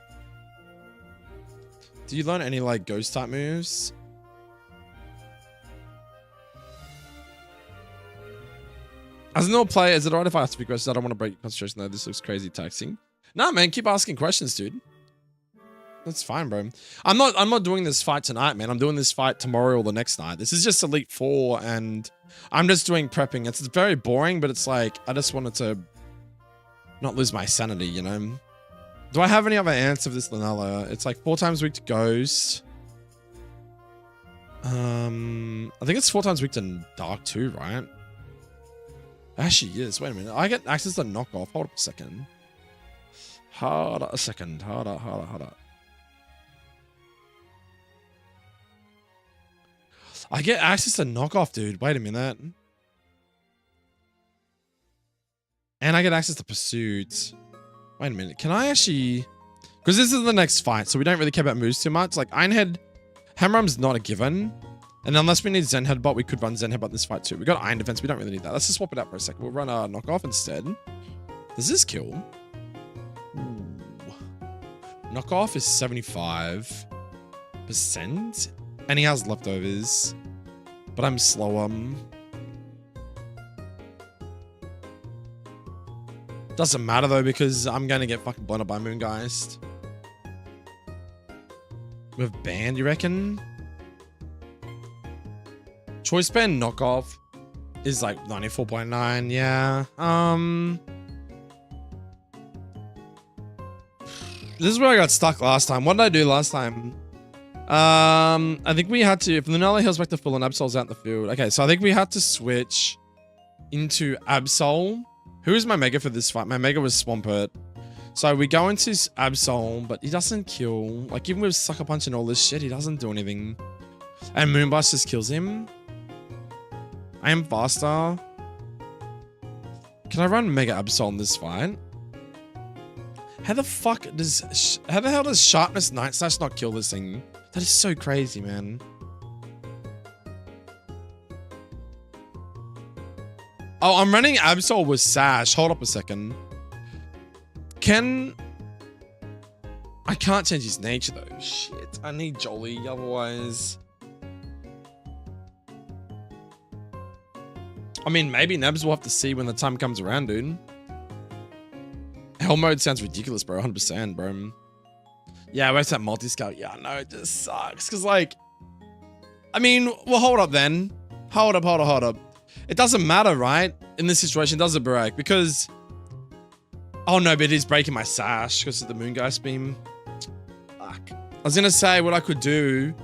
Do you learn any like ghost type moves? As a normal player, is it alright if I ask a few questions? I don't want to break your concentration though. This looks crazy taxing. Nah, man, keep asking questions, dude. That's fine, bro. I'm not doing this fight tonight, man. I'm doing this fight tomorrow or the next night. This is just Elite 4 and I'm just doing prepping. It's very boring, but it's like I just wanted to not lose my sanity, you know? Do I have any other answer for this Lunala? It's like 4 times weak to Ghost. I think it's 4 times weak to Dark too, right? Actually, yes. Wait a minute. I get access to knockoff. Hold up a second. Hold up a second. Hold up. I get access to knockoff, dude. Wait a minute. And I get access to pursuit. Wait a minute. Can I actually... Because this is the next fight, so we don't really care about moves too much. Like, Ironhead... Hammerarm's not a given. And unless we need Zen Headbutt, we could run Zen Headbutt this fight too. We got Iron Defense. We don't really need that. Let's just swap it out for a second. We'll run a knockoff instead. Does this kill? Ooh. Knockoff is 75%. And he has leftovers. But I'm slower. Doesn't matter though, because I'm going to get fucking blown up by Moongeist. With Band, you reckon? Choice Band knockoff is like 94.9, yeah. This is where I got stuck last time. What did I do last time? I think we had to, if Lunala heals back to full and Absol's out in the field. Okay, so I think we had to switch into Absol. Who is my Mega for this fight? My Mega was Swampert. So we go into Absol, but he doesn't kill. Like, even with Sucker Punch and all this shit, he doesn't do anything. And Moonblast just kills him. I am faster. Can I run Mega Absol in this fight? How the hell does Sharpness Night Slash not kill this thing? That is so crazy, man. Oh, I'm running Absol with Sash. Hold up a second. I can't change his nature though. Shit. I need Jolly, otherwise. I mean, maybe Nebs will have to see when the time comes around, dude. Hell mode sounds ridiculous, bro. 100%, bro. Yeah, where's that multi-scout? Yeah, no, it just sucks. Because, like, I mean, well, hold up then. Hold up. It doesn't matter, right? In this situation, does it, Barack? Because, oh no, but it is breaking my Sash because of the Moongeist Beam. Fuck. I was going to say what I could do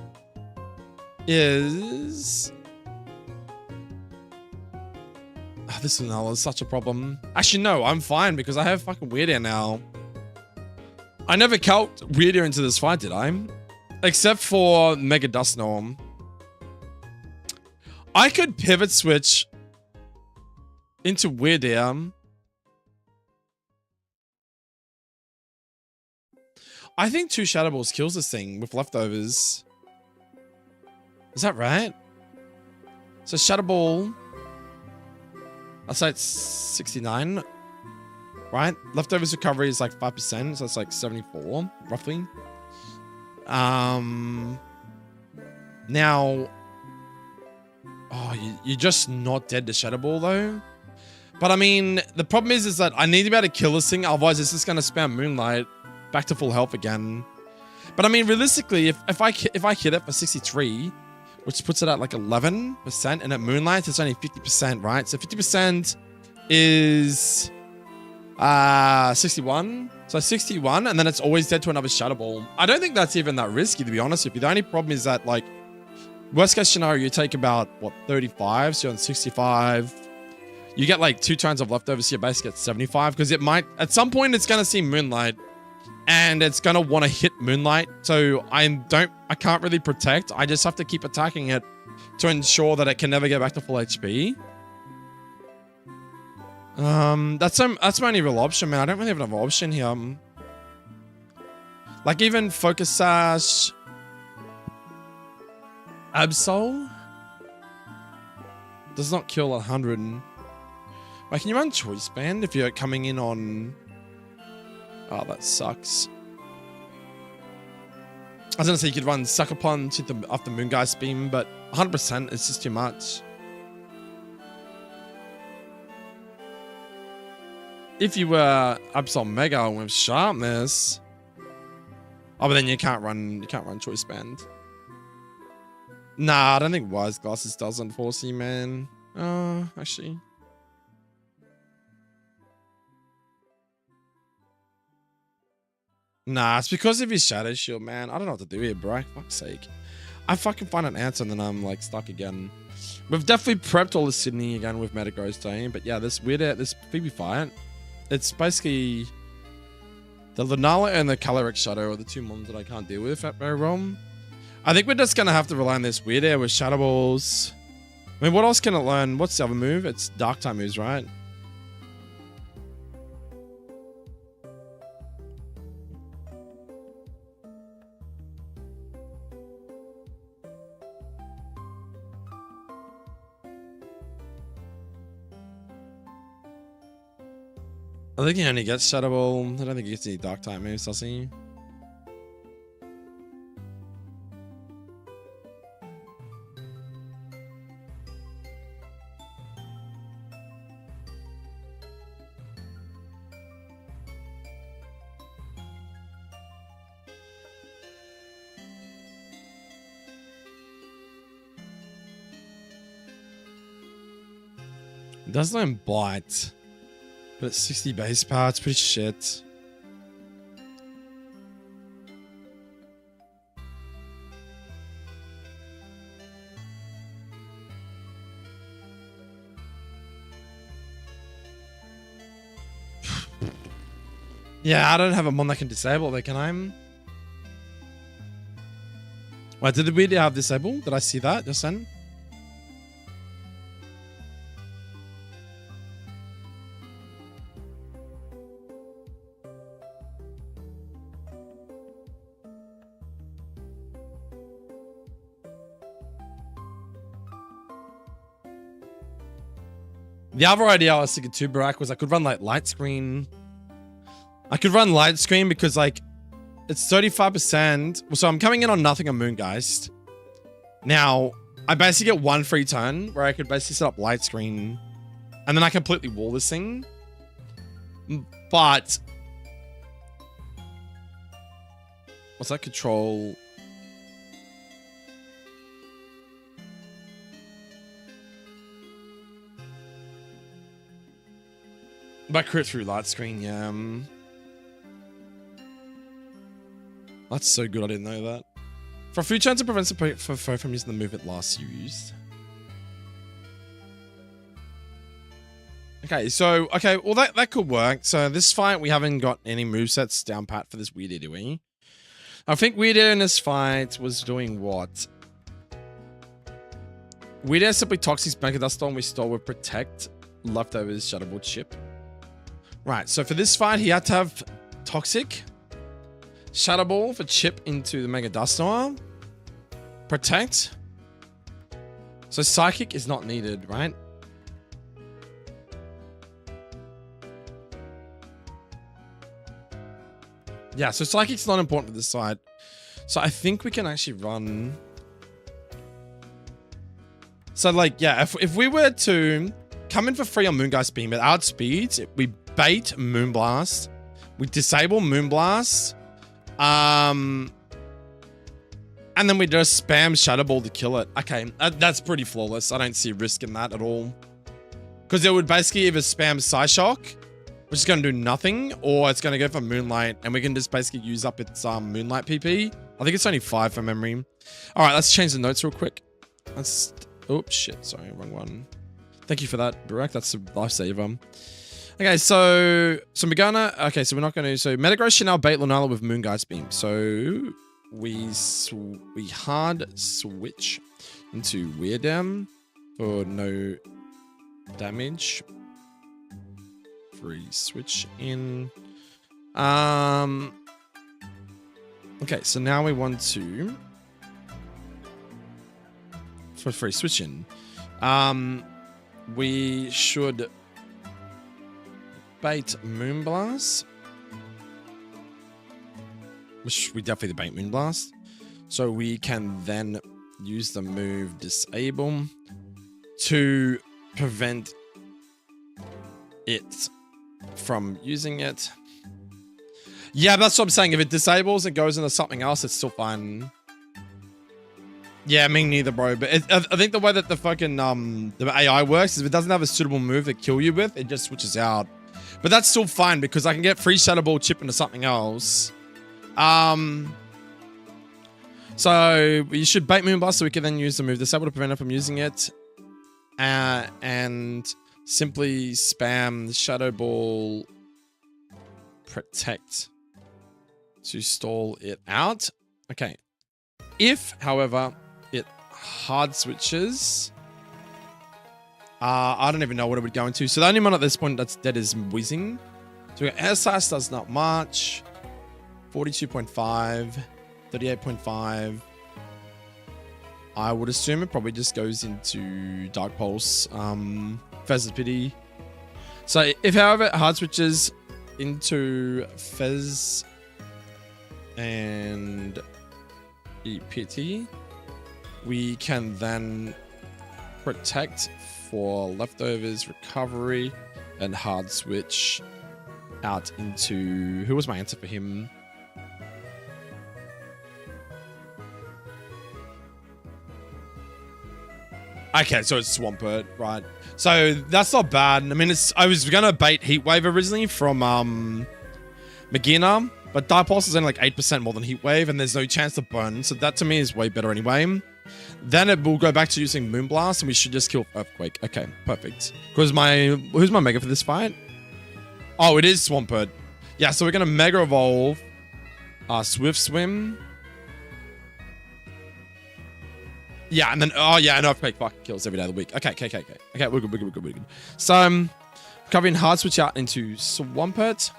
is... Oh, this Lunala is such a problem. Actually, no, I'm fine because I have fucking Weird Air now. I never calced Weird Air into this fight, did I? Except for Mega Dust Norm. I could pivot switch into Weird Air. I think 2 Shadow Balls kills this thing with leftovers. Is that right? So Shadow Ball. I'll say it's 69. Right? Leftovers recovery is like 5%, so it's like 74, roughly. Now... Oh, you're just not dead to Shadow Ball, though. But, I mean, the problem is that I need to be able to kill this thing, otherwise it's just going to spam Moonlight back to full health again. But, I mean, realistically, if I hit it for 63, which puts it at like 11%, and at Moonlight, it's only 50%, right? So 50% is 61. So 61, and then it's always dead to another Shadow Ball. I don't think that's even that risky, to be honest with you. The only problem is that, like, worst case scenario, you take about, what, 35, so you're on 65. You get like 2 turns of leftovers, so your base gets 75, because it might, at some point, it's going to see Moonlight, and it's going to want to hit Moonlight, so I can't really protect. I just have to keep attacking it to ensure that it can never get back to full HP. That's my only real option, man. I don't really have another option here. Like, even Focus Sash... Absol does not kill 100. Wait, can you run Choice Band if you're coming in on... Oh, that sucks. I was gonna say you could run Sucker Punch off the Moongeist Beam, but 100% is just too much. If you were Absol Mega with Sharpness... Oh, but then you can't run Choice Band. Nah, I don't think Wise Glasses does, unfortunately, man. Actually. Nah, it's because of his Shadow Shield, man. I don't know what to do here, bro. Fuck's sake. I fucking find an answer and then I'm, like, stuck again. We've definitely prepped all the Sydney again with Metagross Day, but yeah, this Phoebe fight, it's basically the Lunala and the Calyrex Shadow are the 2 mons that I can't deal with at very wrong. I think we're just going to have to rely on this Weird Air with Shadow Balls. I mean, what else can it learn? What's the other move? It's Dark type moves, right? I think he only gets Shadow Ball. I don't think he gets any Dark type moves, does he? It does learn Bite, but it's 60 base power. It's pretty shit. Yeah, I don't have a mon that can disable it, can I? Wait, did the Weird Air have disable? Did I see that just then? The other idea I was thinking too, Barack, was I could run like Light Screen. I could run Light Screen because like it's 35%. So I'm coming in on nothing on Moongeist. Now, I basically get 1 free turn where I could basically set up Light Screen and then I completely wall this thing. But what's that control? By crit through Light Screen, yeah. That's so good, I didn't know that. For a few turns, it prevents the foe from using the move it last used. Okay, so, okay, well that could work. So this fight, we haven't got any movesets down pat for this Weird Air, do we? I think Weird Air in this fight was doing what? We dare simply Toxic's Mega Dust Storm we stole with Protect, leftovers, Shadow Ball, Chip. Right, so for this fight, he had to have Toxic, Shadow Ball for Chip into the Mega Dust Storm, Protect. So Psychic is not needed, right? Yeah, so Psychic's not important for this side. So I think we can actually run... So, like, yeah, if we were to come in for free on Moongeist Beam at outspeed, we bait Moonblast, we disable Moonblast, and then we just spam Shadow Ball to kill it. Okay, that's pretty flawless. I don't see risk in that at all. Because it would basically either spam Psyshock, which is going to do nothing, or it's going to go for Moonlight, and we can just basically use up its Moonlight PP. I think it's only 5 from memory. All right, let's change the notes real quick. Let's... Oops, shit. Sorry, wrong one. Thank you for that, Burak. That's a lifesaver. Okay, so Megana. Okay, so we're not going to. So Metagross should now bait Lunala with Moongeist Beam. So we hard switch into Weirdam for no damage. Free switch in. Okay, so now we want to. For free switch in. We should bait Moonblast. Which we definitely bait Moonblast. So we can then use the move Disable to prevent it from using it. Yeah, that's what I'm saying. If it disables and goes into something else, it's still fine. Yeah, me neither, bro. But I think the way that the fucking the AI works is if it doesn't have a suitable move to kill you with, it just switches out. But that's still fine because I can get free Shadow Ball chip into something else. So you should bait Moonblast so we can then use the move Disable to prevent it from using it. And simply spam Shadow Ball Protect to stall it out. Okay. If, however, it hard switches, I don't even know what it would go into. So the only one at this point that's dead is Whizzing. So we got Air Slash does not much. 42.5, 38.5. I would assume it probably just goes into Dark Pulse, Fez's Pity. So if, however, it hard switches into Fez and Pity, we can then Protect for leftovers, recovery, and hard switch out into... Who was my answer for him? Okay, so it's Swampert, right? So that's not bad. I mean, I was gonna bait Heatwave originally from Magina, but Dark Pulse is only like 8% more than Heatwave, and there's no chance to burn. So that to me is way better anyway. Then it will go back to using Moonblast, and we should just kill Earthquake. Okay, perfect. Because who's my Mega for this fight? Oh, it is Swampert. Yeah, so we're gonna Mega Evolve, Swift Swim. Yeah, and then and Earthquake fucking kills every day of the week. Okay, we're good. So covering hard switch out into Swampert.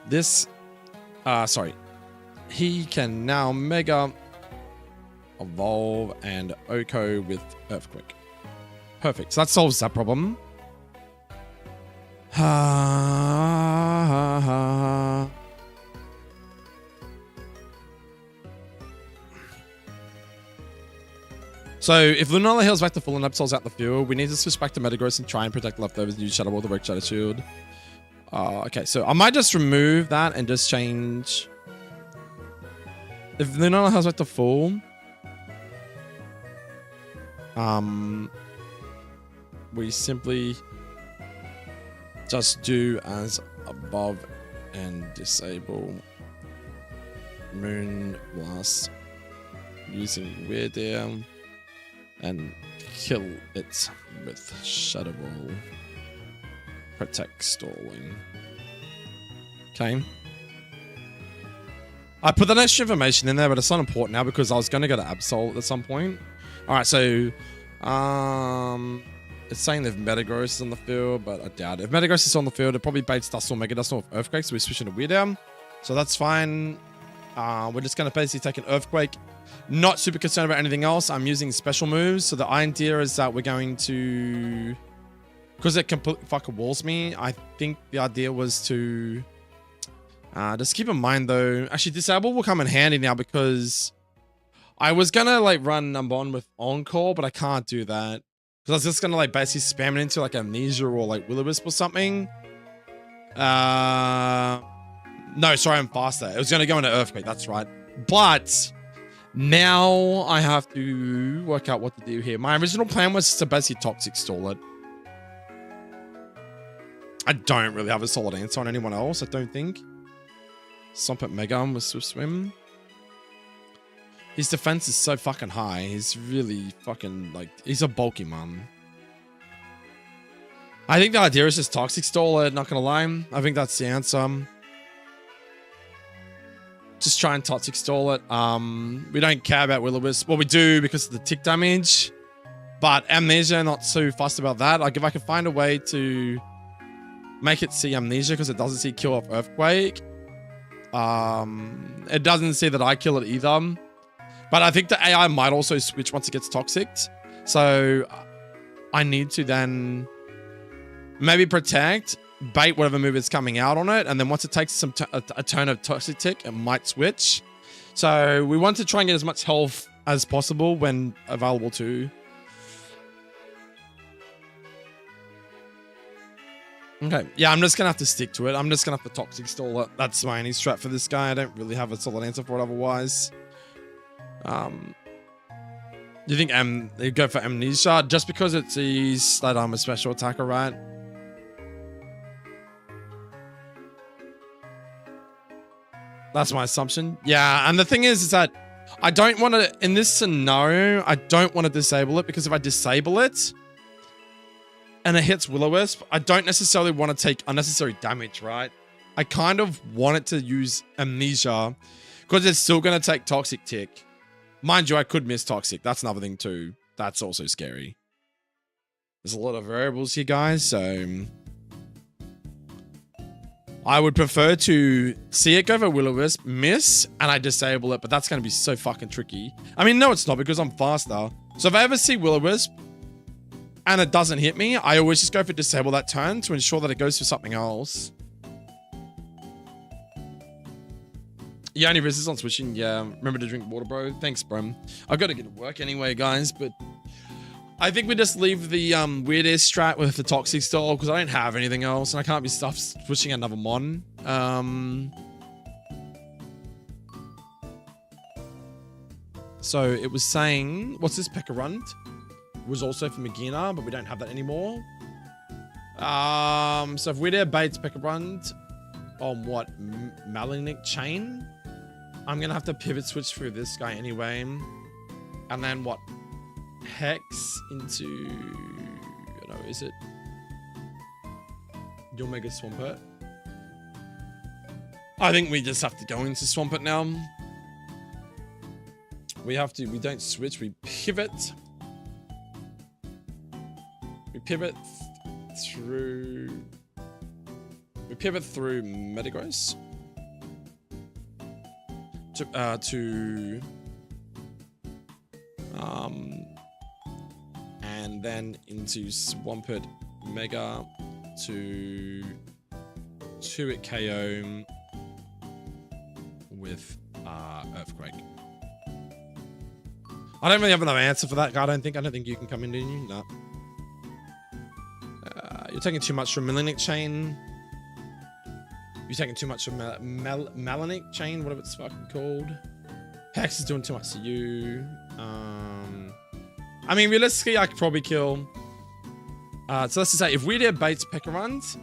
This, he can now Mega Evolve and Oko with Earthquake. Perfect. So that solves that problem. So if Lunala heals back to full and Absol's out the field, we need to switch back to Metagross and try and protect leftovers and use Shadow Ball to work Shadow Shield. Okay, so I might just remove that and just change... If Lunala heals back to full... we simply just do as above and disable Moonblast using Weird Air and kill it with Shadow Ball. Protect stalling. Okay. I put that extra information in there, but it's not important now because I was going to go to Absol at some point. All right, so it's saying they've Metagross on the field, but I doubt it. If Metagross is on the field, it probably baits Dust or Mega Dust or Earthquake, so we're switching to Weird. So that's fine. We're just going to basically take an Earthquake. Not super concerned about anything else. I'm using special moves. So the idea is that we're going to... Because it completely fucking walls me, I think the idea was to... just keep in mind, though... Actually, Disable will come in handy now because... I was going to, like, run number 1 with Encore, but I can't do that. Because I was just going to, like, basically spam it into, like, Amnesia or, like, Will-O-Wisp or something. No, sorry, I'm faster. It was going to go into Earthquake, that's right. But... Now I have to work out what to do here. My original plan was to basically Toxic Stall it. I don't really have a solid answer on anyone else, I don't think. Swampert Mega with Swift Swim. His defense is so fucking high. He's really fucking, like, he's a bulky man. I think the idea is just Toxic Stall it, not gonna lie. I think that's the answer. Just try and Toxic Stall it. We don't care about Will-O-Wisp. Well, we do because of the tick damage. But Amnesia, not so fussed about that. Like, if I can find a way to make it see Amnesia because it doesn't see kill off Earthquake. It doesn't see that I kill it either. But I think the AI might also switch once it gets Toxic. So I need to then maybe Protect, bait whatever move is coming out on it, and then once it takes a turn of Toxic Tick, it might switch. So we want to try and get as much health as possible when available to. Okay, yeah, I'm just gonna have to stick to it. I'm just gonna have to Toxic Stall it. That's my only strat for this guy. I don't really have a solid answer for it otherwise. You think you go for Amnesia just because it sees that I'm a special attacker, right? That's my assumption. Yeah, and the thing is that I don't want to, in this scenario, I don't want to disable it because if I disable it and it hits Will-O-Wisp, I don't necessarily want to take unnecessary damage, right? I kind of want it to use Amnesia because it's still going to take Toxic Tick. Mind you, I could miss Toxic. That's another thing too. That's also scary. There's a lot of variables here, guys, so... I would prefer to see it go for Will-O-Wisp, miss, and I disable it, but that's going to be so fucking tricky. I mean, no, it's not because I'm faster. So if I ever see Will-O-Wisp and it doesn't hit me, I always just go for disable that turn to ensure that it goes for something else. Yeah, any resistance on switching? Yeah, remember to drink water, bro. Thanks, bro. I've got to get to work anyway, guys, but... I think we just leave the weirdest strat with the Toxic Stall because I don't have anything else and I can't be switching another mon. So it was saying, what's this? Pekarunt was also for Magina, but we don't have that anymore. So if we're there baits Pekarunt on what? Malinic Chain? I'm going to have to pivot switch through this guy anyway. And then what? Hex into, I don't know, is it your Mega Swampert? I think we just have to go into Swampert now. We don't switch, we pivot. We pivot through Metagross to and then into Swampert Mega to it KO with Earthquake. I don't really have another answer for that guy. I don't think you can come in, do you? No. You're taking too much from Malinic Chain. You're taking too much from Malinic Chain, whatever it's fucking called. Hex is doing too much to you. I mean, realistically, I could probably kill. So let's just say if Weird baits Pekarunt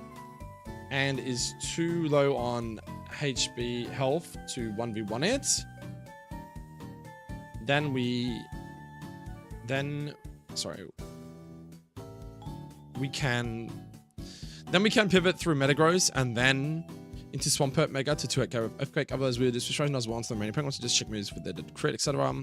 and is too low on HB health to 1v1 it, then we can pivot through Metagross and then into Swampert Mega to 2-8 go with Earthquake. Otherwise, we're just destroying as well onto the remaining Pokemon to just check moves with the crit, etc.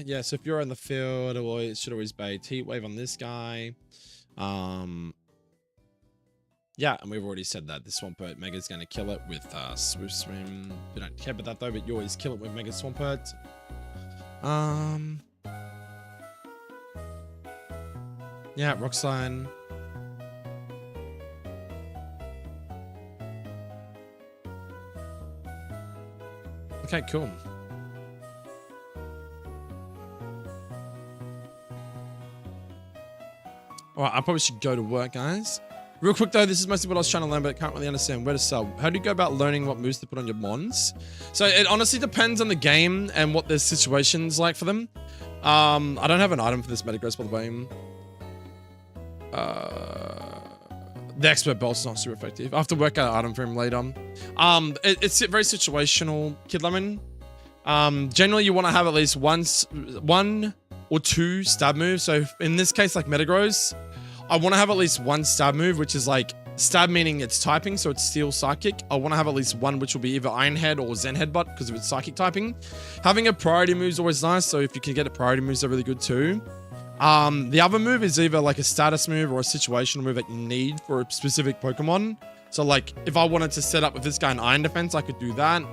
Yeah, so if you're in the field, it should always bait Heat Wave on this guy. Yeah, and we've already said that the Swampert Mega's going to kill it with Swift Swim. We don't care about that though, but you always kill it with Mega Swampert. Yeah, Rock Slide. Okay, cool. Alright, I probably should go to work, guys. Real quick though, this is mostly what I was trying to learn, but I can't really understand where to sell. How do you go about learning what moves to put on your mons? So it honestly depends on the game and what the situation's like for them. I don't have an item for this Metagross, by the way. The Expert Bolt's not super effective. I have to work out an item for him later. It's very situational, Kid Lemon. Generally you want to have at least one or two stab moves. So in this case, like Metagross, I want to have at least one stab move, which is like stab meaning it's typing, so it's Steel Psychic. I want to have at least one, which will be either Iron Head or Zen Headbutt because of its psychic typing. Having a priority move is always nice, so if you can get a priority moves, are really good too. The other move is either like a status move or a situational move that you need for a specific Pokemon. So like if I wanted to set up with this guy an Iron Defense, I could do that.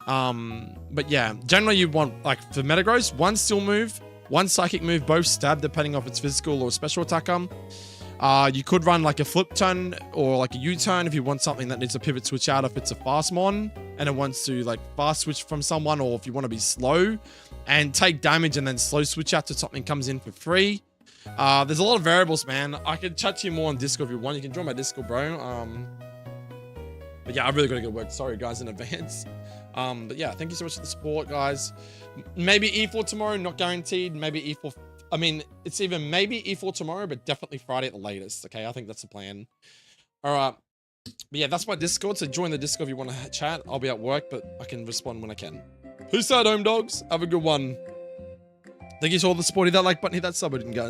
But yeah, generally you want, like for Metagross, one Steel move, one Psychic move, both stab depending on if it's physical or special attacker. You could run like a flip turn or like a U-turn if you want something that needs a pivot switch out if it's a fast mon and it wants to like fast switch from someone, or if you want to be slow and take damage and then slow switch out to something comes in for free. There's a lot of variables, man. I could chat to you more on Discord if you want. You can join my Discord, bro. But yeah, I really gotta get to work. Sorry guys in advance. But yeah, thank you so much for the support, guys. Maybe E4 tomorrow, not guaranteed. Maybe E4. I mean, it's either maybe E4 tomorrow, but definitely Friday at the latest. Okay, I think that's the plan. All right. But yeah, that's my Discord. So join the Discord if you want to chat. I'll be at work, but I can respond when I can. Peace out, home dogs. Have a good one. Thank you for all the support. Hit that like button, hit that sub button, guys.